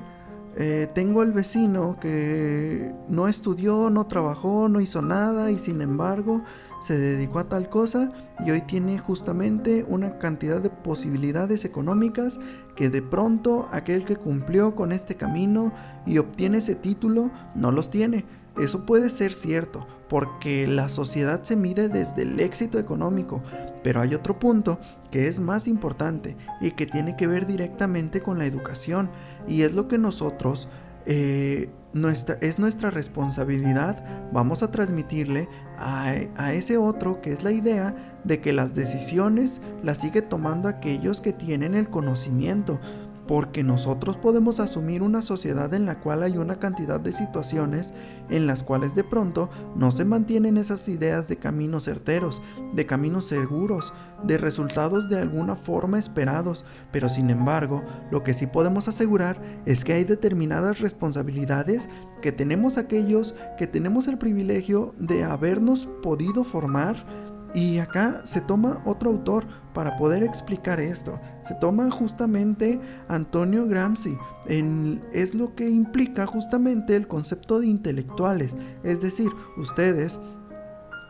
tengo el vecino que no estudió, no trabajó, no hizo nada, y sin embargo se dedicó a tal cosa y hoy tiene justamente una cantidad de posibilidades económicas que de pronto aquel que cumplió con este camino y obtiene ese título no los tiene. Eso puede ser cierto, porque la sociedad se mide desde el éxito económico, pero hay otro punto que es más importante y que tiene que ver directamente con la educación, y es lo que nosotros, es nuestra responsabilidad, vamos a transmitirle a ese otro, que es la idea de que las decisiones las sigue tomando aquellos que tienen el conocimiento. Porque nosotros podemos asumir una sociedad en la cual hay una cantidad de situaciones en las cuales de pronto no se mantienen esas ideas de caminos certeros, de caminos seguros, de resultados de alguna forma esperados, pero sin embargo, lo que sí podemos asegurar es que hay determinadas responsabilidades que tenemos aquellos que tenemos el privilegio de habernos podido formar. Y acá se toma otro autor para poder explicar esto. Se toma justamente Antonio Gramsci. Es lo que implica justamente el concepto de intelectuales. Es decir, ustedes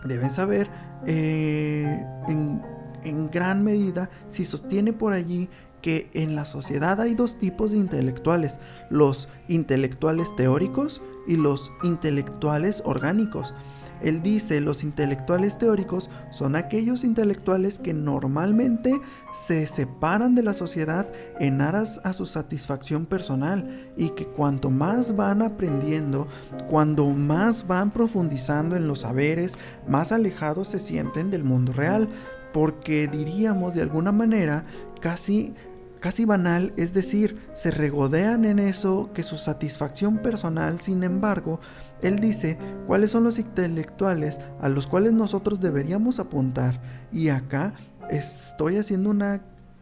deben saber en gran medida, si sostiene por allí que en la sociedad hay dos tipos de intelectuales: los intelectuales teóricos y los intelectuales orgánicos. Él dice, los intelectuales teóricos son aquellos intelectuales que normalmente se separan de la sociedad en aras a su satisfacción personal, y que cuanto más van aprendiendo, cuando más van profundizando en los saberes, más alejados se sienten del mundo real, porque diríamos de alguna manera casi banal, es decir, se regodean en eso que su satisfacción personal. Sin embargo, él dice cuáles son los intelectuales a los cuales nosotros deberíamos apuntar, y acá estoy haciendo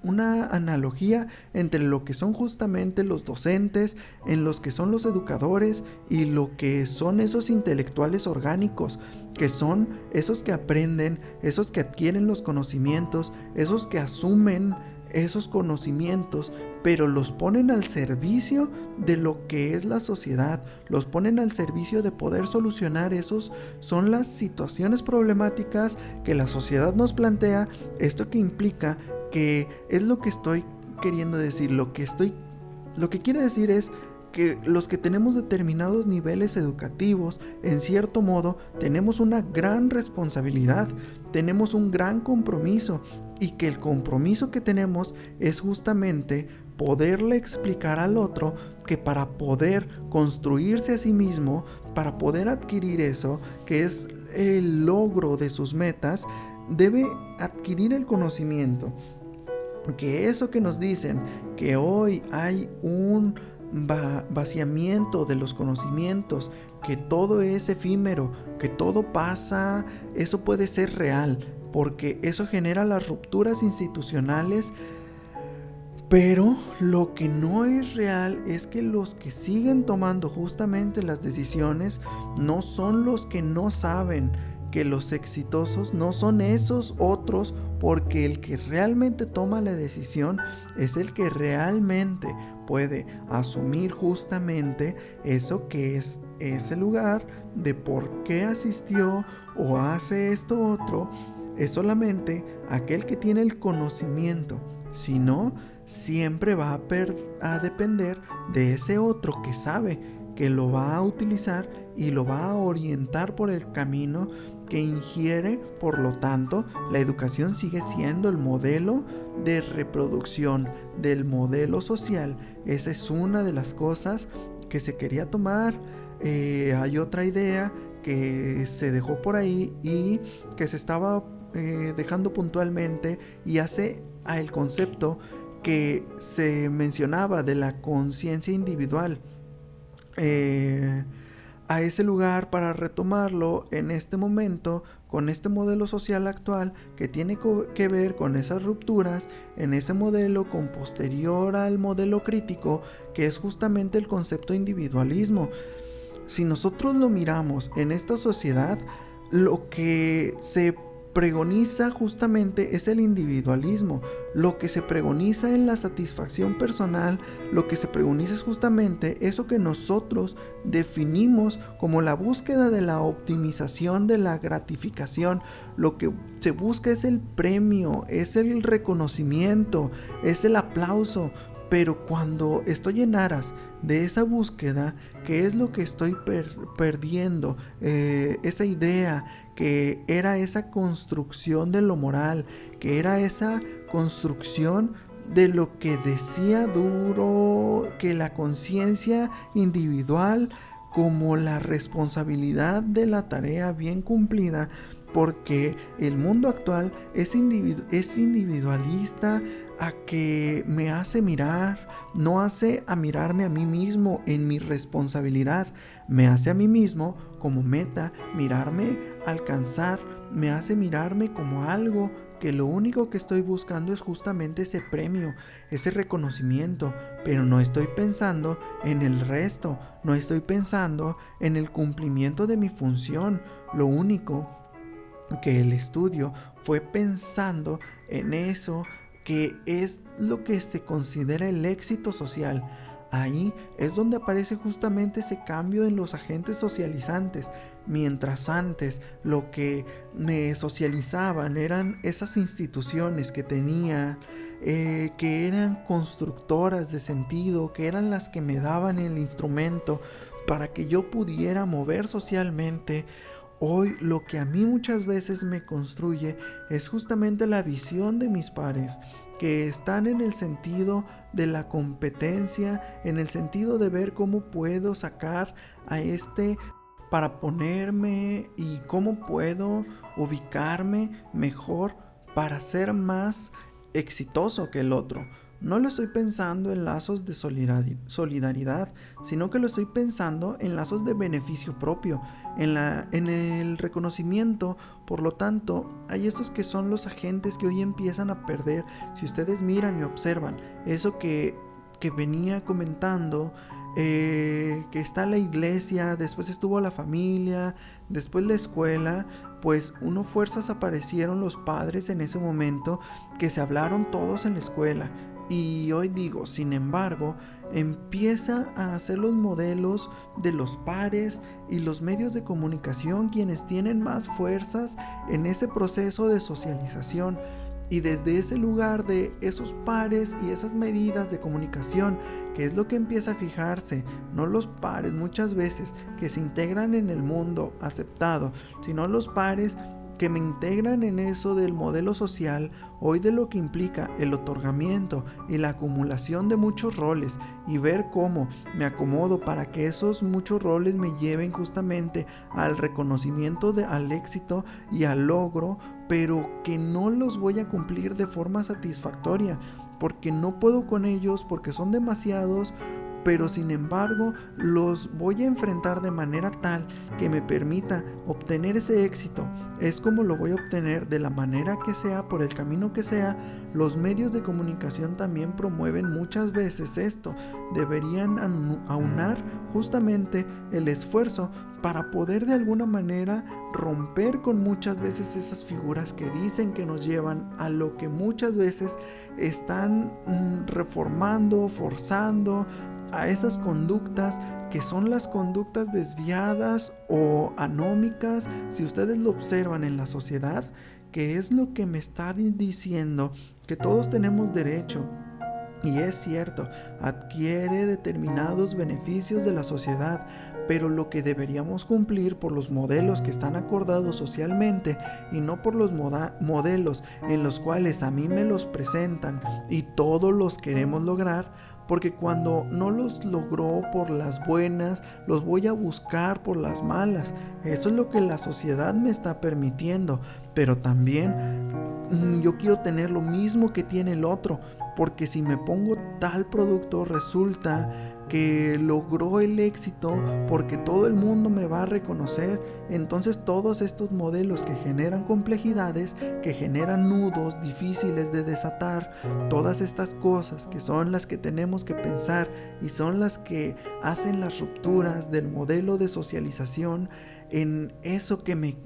una analogía entre lo que son justamente los docentes, en los que son los educadores y lo que son esos intelectuales orgánicos, que son esos que aprenden, esos que adquieren los conocimientos, esos que asumen esos conocimientos, pero los ponen al servicio de lo que es la sociedad, los ponen al servicio de poder solucionar esos son las situaciones problemáticas que la sociedad nos plantea. Esto que implica que es lo que estoy queriendo decir, lo que quiero decir es que los que tenemos determinados niveles educativos, en cierto modo, tenemos una gran responsabilidad, tenemos un gran compromiso, y que el compromiso que tenemos es justamente poderle explicar al otro que para poder construirse a sí mismo, para poder adquirir eso, que es el logro de sus metas, debe adquirir el conocimiento. Que eso que nos dicen, que hoy hay un vaciamiento de los conocimientos, que todo es efímero, que todo pasa, eso puede ser real, porque eso genera las rupturas institucionales. Pero lo que no es real es que los que siguen tomando justamente las decisiones no son los que no saben, que los exitosos no son esos otros, porque el que realmente toma la decisión es el que realmente puede asumir justamente eso que es ese lugar de por qué asistió o hace esto otro. Es solamente aquel que tiene el conocimiento. Si no, siempre va a depender de ese otro que sabe, que lo va a utilizar y lo va a orientar por el camino que ingiere. Por lo tanto, la educación sigue siendo el modelo de reproducción del modelo social. Esa es una de las cosas que se quería tomar. Hay otra idea que se dejó por ahí y que se estaba dejando puntualmente, y hace al concepto que se mencionaba de la conciencia individual. A ese lugar para retomarlo en este momento con este modelo social actual que tiene que ver con esas rupturas en ese modelo con posterior al modelo crítico, que es justamente el concepto de individualismo. Si nosotros lo miramos en esta sociedad, lo que se pregoniza justamente es el individualismo. Lo que se pregoniza en la satisfacción personal, lo que se pregoniza es justamente eso que nosotros definimos como la búsqueda de la optimización de la gratificación. Lo que se busca es el premio, es el reconocimiento, es el aplauso. Pero cuando estoy en aras de esa búsqueda, ¿qué es lo que estoy perdiendo? Esa idea que era esa construcción de lo moral, que era esa construcción de lo que decía Duro, que la conciencia individual como la responsabilidad de la tarea bien cumplida, porque el mundo actual es individualista, a que me hace mirar, no hace a mirarme a mí mismo en mi responsabilidad, me hace a mí mismo como meta, mirarme, alcanzar, me hace mirarme como algo que lo único que estoy buscando es justamente ese premio, ese reconocimiento, pero no estoy pensando en el resto, no estoy pensando en el cumplimiento de mi función. Lo único que el estudio fue pensando en eso, que es lo que se considera el éxito social. Ahí es donde aparece justamente ese cambio en los agentes socializantes. Mientras antes lo que me socializaban eran esas instituciones que tenía, que eran constructoras de sentido, que eran las que me daban el instrumento para que yo pudiera mover socialmente. Hoy lo que a mí muchas veces me construye es justamente la visión de mis pares, que están en el sentido de la competencia, en el sentido de ver cómo puedo sacar a este para ponerme y cómo puedo ubicarme mejor para ser más exitoso que el otro. no lo estoy pensando en lazos de solidaridad, sino que lo estoy pensando en lazos de beneficio propio, en el reconocimiento. Por lo tanto, hay esos que son los agentes que hoy empiezan a perder. Si ustedes miran y observan eso que venía comentando, que está la iglesia, después estuvo la familia, después la escuela, pues fuerzas aparecieron los padres en ese momento, que se hablaron todos en la escuela. Y hoy digo, sin embargo, empieza a hacer los modelos de los pares y los medios de comunicación quienes tienen más fuerzas en ese proceso de socialización. Y desde ese lugar de esos pares y esas medidas de comunicación, que es lo que empieza a fijarse, no los pares muchas veces que se integran en el mundo aceptado, sino los pares que me integran en eso del modelo social, hoy de lo que implica el otorgamiento y la acumulación de muchos roles, y ver cómo me acomodo para que esos muchos roles me lleven justamente al reconocimiento, al éxito y al logro, pero que no los voy a cumplir de forma satisfactoria, porque no puedo con ellos, porque son demasiados, pero sin embargo los voy a enfrentar de manera tal que me permita obtener ese éxito. Es como lo voy a obtener, de la manera que sea, por el camino que sea. Los medios de comunicación también promueven muchas veces esto. Deberían aunar justamente el esfuerzo para poder de alguna manera romper con muchas veces esas figuras que dicen que nos llevan a lo que muchas veces están reformando, forzando a esas conductas que son las conductas desviadas o anómicas. Si ustedes lo observan en la sociedad, que es lo que me está diciendo que todos tenemos derecho. Y es cierto, adquiere determinados beneficios de la sociedad, pero lo que deberíamos cumplir por los modelos que están acordados socialmente y no por los modelos en los cuales a mí me los presentan y todos los queremos lograr, porque cuando no los logró por las buenas, los voy a buscar por las malas. Eso es lo que la sociedad me está permitiendo, pero también yo quiero tener lo mismo que tiene el otro, porque si me pongo tal producto resulta que logró el éxito porque todo el mundo me va a reconocer. Entonces todos estos modelos que generan complejidades, que generan nudos difíciles de desatar, todas estas cosas que son las que tenemos que pensar y son las que hacen las rupturas del modelo de socialización en eso que me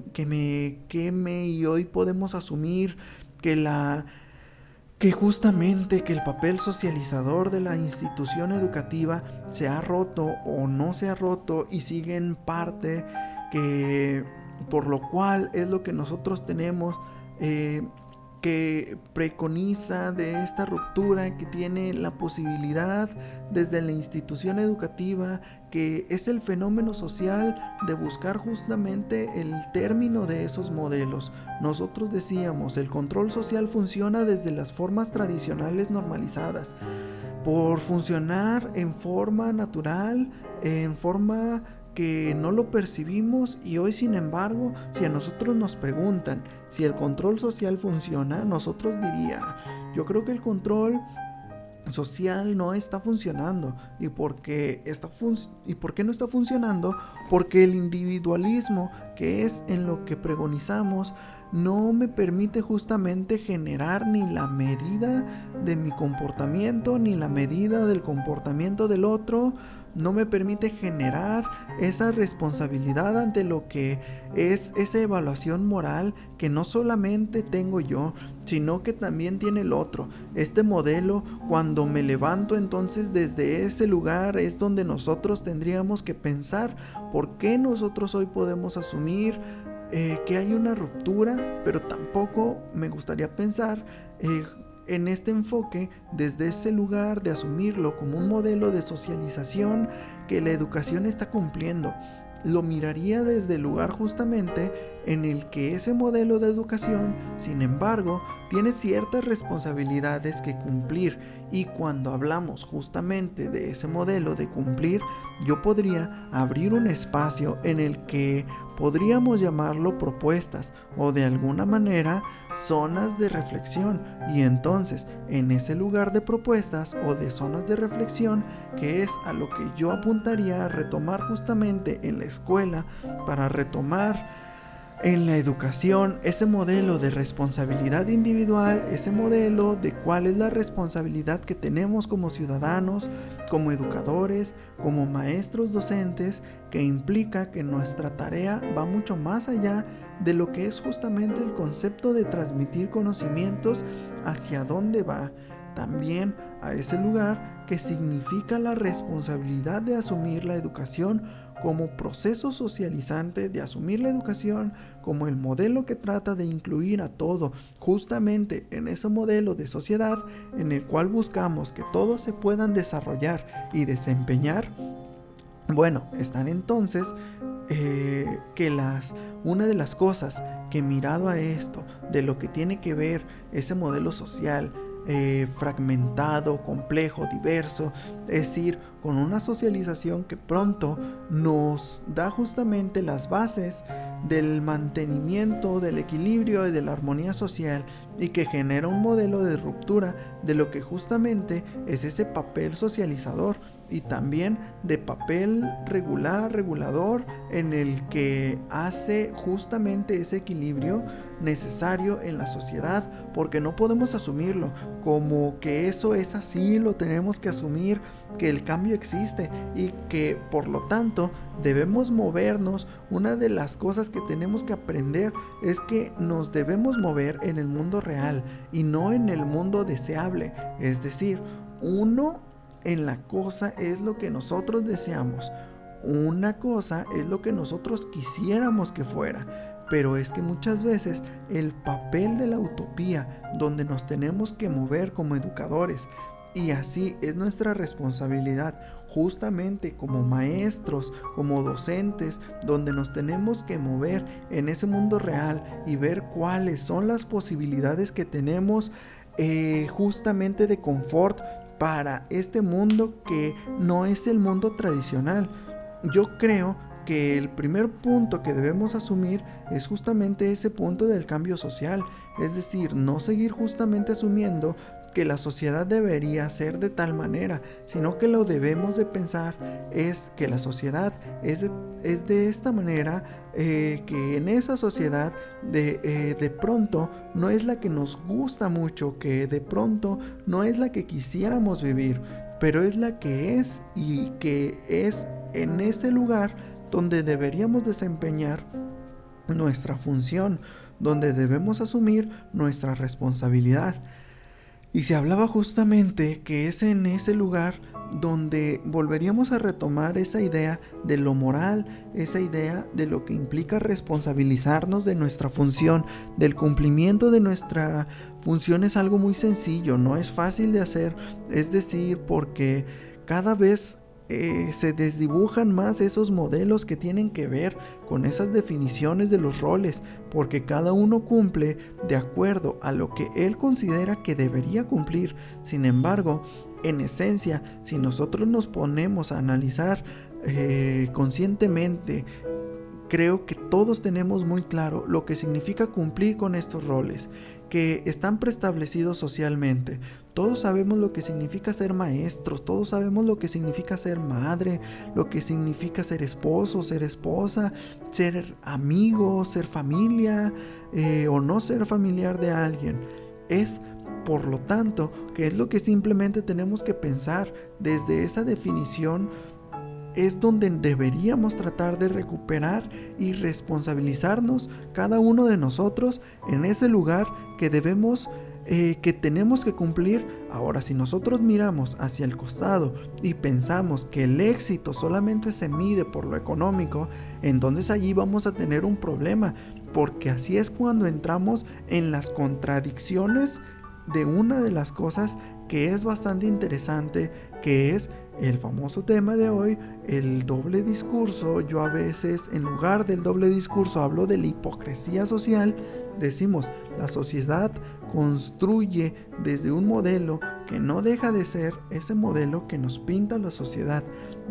queme. Y hoy podemos asumir que justamente que el papel socializador de la institución educativa se ha roto o no se ha roto y sigue en parte, que por lo cual es lo que nosotros tenemos que preconiza de esta ruptura que tiene la posibilidad desde la institución educativa, que es el fenómeno social de buscar justamente el término de esos modelos. Nosotros decíamos, el control social funciona desde las formas tradicionales normalizadas, por funcionar en forma natural, en forma que no lo percibimos. Y hoy, sin embargo, si a nosotros nos preguntan si el control social funciona, nosotros diría, yo creo que el control social no está funcionando. ¿Y por qué no está funcionando? Porque el individualismo, que es en lo que pregonizamos, no me permite justamente generar ni la medida de mi comportamiento, ni la medida del comportamiento del otro. No me permite generar esa responsabilidad ante lo que es esa evaluación moral que no solamente tengo yo, sino que también tiene el otro. Este modelo, cuando me levanto entonces desde ese lugar, es donde nosotros tendríamos que pensar por qué nosotros hoy podemos asumir que hay una ruptura, pero tampoco me gustaría pensar en este enfoque desde ese lugar de asumirlo como un modelo de socialización que la educación está cumpliendo. Lo miraría desde el lugar justamente en el que ese modelo de educación, sin embargo, tiene ciertas responsabilidades que cumplir, y cuando hablamos justamente de ese modelo de cumplir, yo podría abrir un espacio en el que podríamos llamarlo propuestas o de alguna manera zonas de reflexión, y entonces en ese lugar de propuestas o de zonas de reflexión, que es a lo que yo apuntaría a retomar justamente en la escuela, para retomar en la educación ese modelo de responsabilidad individual, ese modelo de cuál es la responsabilidad que tenemos como ciudadanos, como educadores, como maestros docentes, que implica que nuestra tarea va mucho más allá de lo que es justamente el concepto de transmitir conocimientos, hacia dónde va también a ese lugar que significa la responsabilidad de asumir la educación como proceso socializante, de asumir la educación como el modelo que trata de incluir a todo, justamente en ese modelo de sociedad en el cual buscamos que todos se puedan desarrollar y desempeñar. Bueno, están entonces una de las cosas que, mirado a esto, de lo que tiene que ver ese modelo social, fragmentado, complejo, diverso, es decir, con una socialización que pronto nos da justamente las bases del mantenimiento, del equilibrio y de la armonía social, y que genera un modelo de ruptura de lo que justamente es ese papel socializador y también de papel regulador, en el que hace justamente ese equilibrio necesario en la sociedad, porque no podemos asumirlo como que eso es así, lo tenemos que asumir, que el cambio existe y que por lo tanto debemos movernos. Una de las cosas que tenemos que aprender es que nos debemos mover en el mundo real y no en el mundo deseable, es decir, en la cosa es lo que nosotros deseamos, una cosa es lo que nosotros quisiéramos que fuera, pero es que muchas veces el papel de la utopía, donde nos tenemos que mover como educadores, y así es nuestra responsabilidad justamente como maestros, como docentes, donde nos tenemos que mover en ese mundo real y ver cuáles son las posibilidades que tenemos justamente de confort para este mundo que no es el mundo tradicional. Yo creo que el primer punto que debemos asumir es justamente ese punto del cambio social, es decir, no seguir justamente asumiendo que la sociedad debería ser de tal manera, sino que lo debemos de pensar es que la sociedad es de esta manera, que en esa sociedad de pronto no es la que nos gusta mucho, que de pronto no es la que quisiéramos vivir, pero es la que es, y que es en ese lugar donde deberíamos desempeñar nuestra función, donde debemos asumir nuestra responsabilidad. Y se hablaba justamente que es en ese lugar donde volveríamos a retomar esa idea de lo moral, esa idea de lo que implica responsabilizarnos de nuestra función, del cumplimiento de nuestra función. Es algo muy sencillo, no es fácil de hacer, es decir, porque cada vez se desdibujan más esos modelos que tienen que ver con esas definiciones de los roles, porque cada uno cumple de acuerdo a lo que él considera que debería cumplir. Sin embargo, en esencia, si nosotros nos ponemos a analizar conscientemente, creo que todos tenemos muy claro lo que significa cumplir con estos roles que están preestablecidos socialmente. Todos sabemos lo que significa ser maestros, todos sabemos lo que significa ser madre, lo que significa ser esposo, ser esposa, ser amigo, ser familia o no ser familiar de alguien. Por lo tanto, que es lo que simplemente tenemos que pensar desde esa definición. Es donde deberíamos tratar de recuperar y responsabilizarnos cada uno de nosotros en ese lugar que tenemos que cumplir. Ahora, si nosotros miramos hacia el costado y pensamos que el éxito solamente se mide por lo económico, entonces allí vamos a tener un problema, porque así es cuando entramos en las contradicciones de una de las cosas que es bastante interesante, que es el famoso tema de hoy, el doble discurso. Yo a veces, en lugar del doble discurso, hablo de la hipocresía social. Decimos, la sociedad construye desde un modelo que no deja de ser ese modelo que nos pinta la sociedad,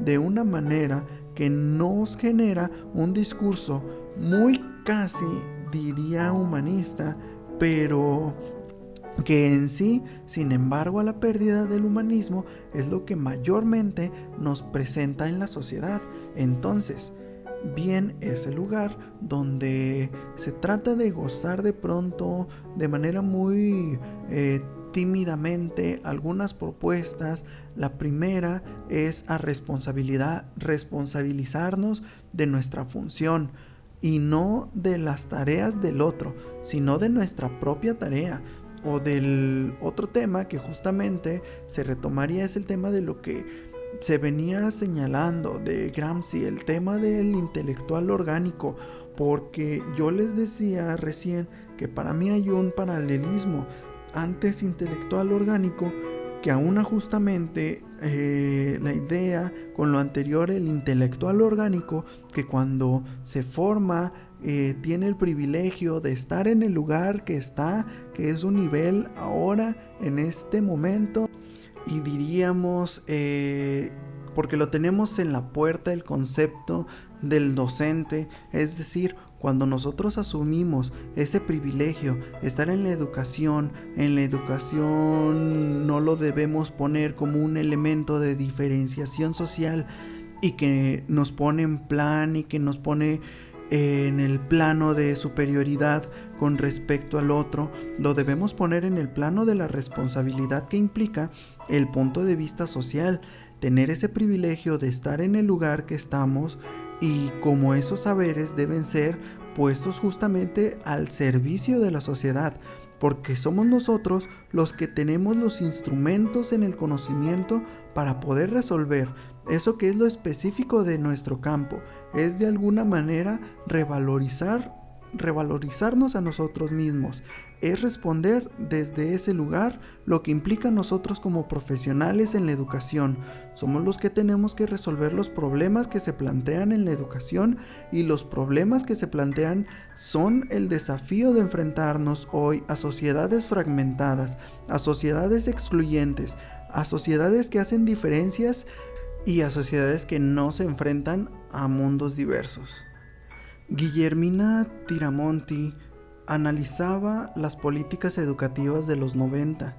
de una manera que nos genera un discurso muy casi, diría, humanista, pero que en sí, sin embargo, a la pérdida del humanismo es lo que mayormente nos presenta en la sociedad. Entonces, bien es el lugar donde se trata de gozar de pronto, de manera muy tímidamente, algunas propuestas. La primera es a responsabilizarnos de nuestra función, y no de las tareas del otro, sino de nuestra propia tarea. O del otro tema que justamente se retomaría, es el tema de lo que se venía señalando de Gramsci, el tema del intelectual orgánico, porque yo les decía recién que para mí hay un paralelismo antes intelectual orgánico que aúna justamente la idea con lo anterior, el intelectual orgánico, que cuando se forma tiene el privilegio de estar en el lugar que está, que es un nivel ahora, en este momento, y diríamos, porque lo tenemos en la puerta, el concepto del docente, es decir, cuando nosotros asumimos ese privilegio, estar en la educación no lo debemos poner como un elemento de diferenciación social y que nos pone en plan y que nos pone en el plano de superioridad con respecto al otro. Lo debemos poner en el plano de la responsabilidad que implica el punto de vista social, tener ese privilegio de estar en el lugar que estamos, y como esos saberes deben ser puestos justamente al servicio de la sociedad, porque somos nosotros los que tenemos los instrumentos en el conocimiento para poder resolver eso que es lo específico de nuestro campo. Es de alguna manera revalorizarnos a nosotros mismos, es responder desde ese lugar lo que implica nosotros como profesionales en la educación. Somos los que tenemos que resolver los problemas que se plantean en la educación, y los problemas que se plantean son el desafío de enfrentarnos hoy a sociedades fragmentadas, a sociedades excluyentes, a sociedades que hacen diferencias y a sociedades que no se enfrentan a mundos diversos. Guillermina Tiramonti analizaba las políticas educativas de los 90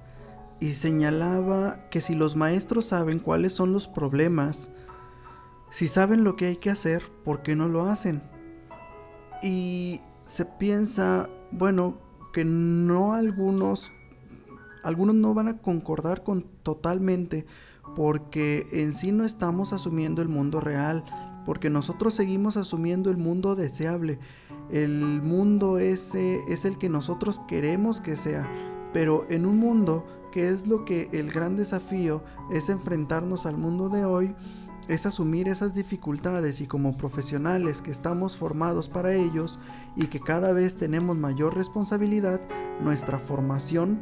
y señalaba que si los maestros saben cuáles son los problemas, si saben lo que hay que hacer, ¿por qué no lo hacen? Y se piensa, bueno, que no algunos no van a concordar con totalmente, porque en sí no estamos asumiendo el mundo real, porque nosotros seguimos asumiendo el mundo deseable. El mundo ese es el que nosotros queremos que sea, pero en un mundo que es lo que el gran desafío es enfrentarnos al mundo de hoy, es asumir esas dificultades, y como profesionales que estamos formados para ellos y que cada vez tenemos mayor responsabilidad, nuestra formación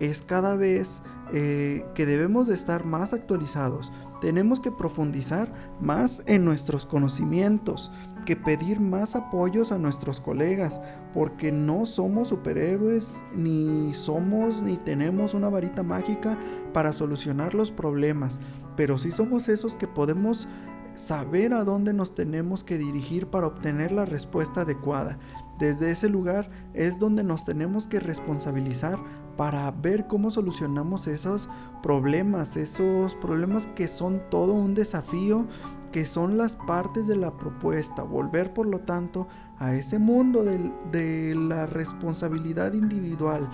es cada vez que debemos de estar más actualizados. Tenemos que profundizar más en nuestros conocimientos, que pedir más apoyos a nuestros colegas, porque no somos superhéroes, ni tenemos una varita mágica para solucionar los problemas, pero sí somos esos que podemos saber a dónde nos tenemos que dirigir para obtener la respuesta adecuada. Desde ese lugar es donde nos tenemos que responsabilizar para ver cómo solucionamos esos problemas que son todo un desafío, que son las partes de la propuesta. Volver, por lo tanto, a ese mundo de la responsabilidad individual.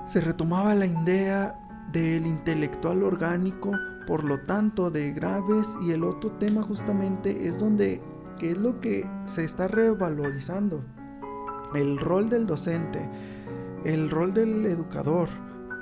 Se retomaba la idea del intelectual orgánico, por lo tanto, de Graves, y el otro tema justamente es que es lo que se está revalorizando: el rol del docente, el rol del educador,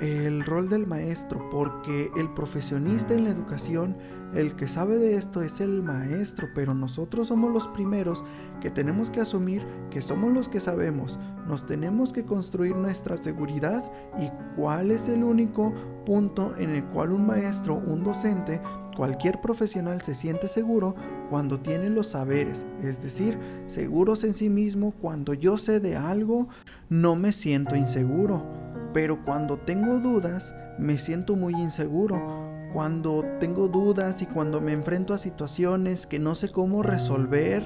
el rol del maestro, porque el profesionista en la educación, el que sabe de esto es el maestro, pero nosotros somos los primeros que tenemos que asumir que somos los que sabemos. Nos tenemos que construir nuestra seguridad y cuál es el único punto en el cual un maestro, un docente, cualquier profesional se siente seguro cuando tiene los saberes, es decir, seguros en sí mismo. Cuando yo sé de algo, no me siento inseguro, pero cuando tengo dudas, me siento muy inseguro. Cuando tengo dudas y cuando me enfrento a situaciones que no sé cómo resolver,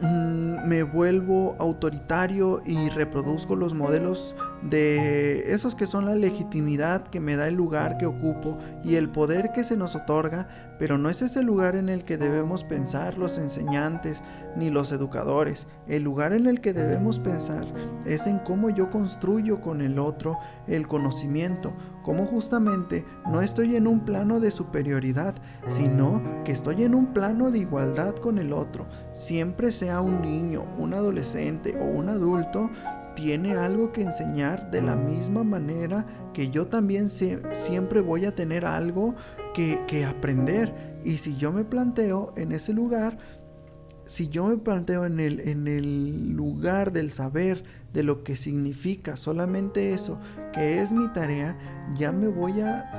me vuelvo autoritario y reproduzco los modelos de esos que son la legitimidad que me da el lugar que ocupo y el poder que se nos otorga, pero no es ese lugar en el que debemos pensar los enseñantes ni los educadores. El lugar en el que debemos pensar es en cómo yo construyo con el otro el conocimiento, cómo justamente no estoy en un plano de superioridad, sino que estoy en un plano de igualdad con el otro. Siempre sea un niño, un adolescente o un adulto, tiene algo que enseñar de la misma manera que yo también siempre voy a tener algo que aprender. Y si yo me planteo en ese lugar, si yo me planteo en el lugar del saber, de lo que significa solamente eso, que es mi tarea, ya me voy a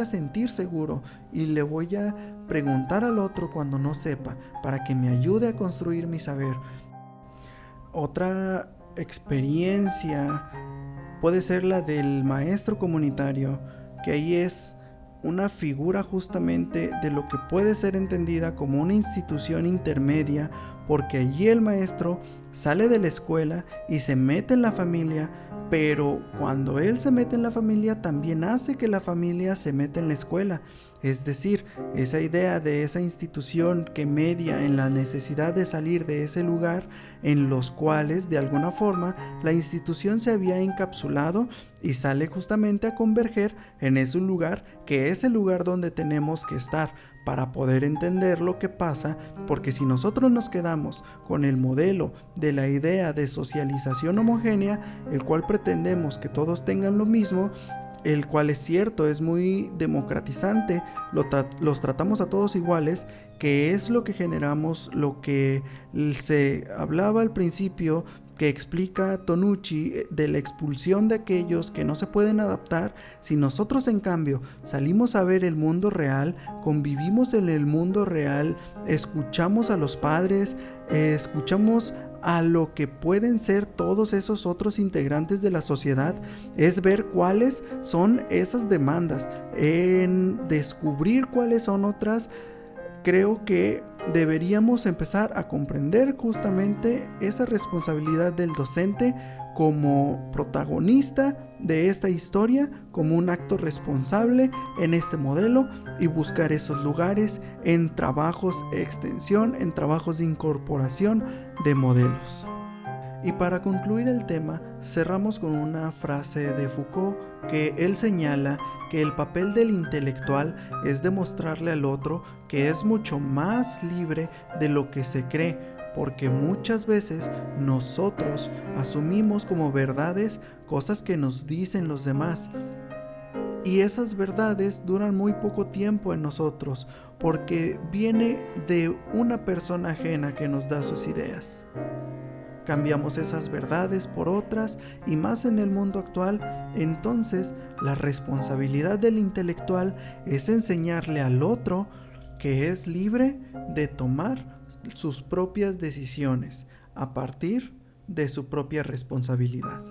sentir seguro y le voy a preguntar al otro cuando no sepa, para que me ayude a construir mi saber. Otra experiencia puede ser la del maestro comunitario, que ahí es una figura justamente de lo que puede ser entendida como una institución intermedia, porque allí el maestro sale de la escuela y se mete en la familia, pero cuando él se mete en la familia también hace que la familia se meta en la escuela. Es decir, esa idea de esa institución que media en la necesidad de salir de ese lugar en los cuales de alguna forma la institución se había encapsulado y sale justamente a converger en ese lugar que es el lugar donde tenemos que estar para poder entender lo que pasa, porque si nosotros nos quedamos con el modelo de la idea de socialización homogénea, el cual pretendemos que todos tengan lo mismo, el cual es cierto, es muy democratizante, los tratamos a todos iguales, que es lo que generamos, lo que se hablaba al principio, que explica Tonucci, de la expulsión de aquellos que no se pueden adaptar. Si nosotros en cambio salimos a ver el mundo real, convivimos en el mundo real, escuchamos a los padres, escuchamos a lo que pueden ser todos esos otros integrantes de la sociedad, es ver cuáles son esas demandas, en descubrir cuáles son otras. Creo que deberíamos empezar a comprender justamente esa responsabilidad del docente como protagonista de esta historia, como un acto responsable en este modelo, y buscar esos lugares en trabajos de extensión, en trabajos de incorporación de modelos. Y para concluir el tema, cerramos con una frase de Foucault, que él señala que el papel del intelectual es demostrarle al otro que es mucho más libre de lo que se cree, porque muchas veces nosotros asumimos como verdades cosas que nos dicen los demás, y esas verdades duran muy poco tiempo en nosotros, porque viene de una persona ajena que nos da sus ideas. Cambiamos esas verdades por otras, y más en el mundo actual. Entonces la responsabilidad del intelectual es enseñarle al otro que es libre de tomar sus propias decisiones a partir de su propia responsabilidad.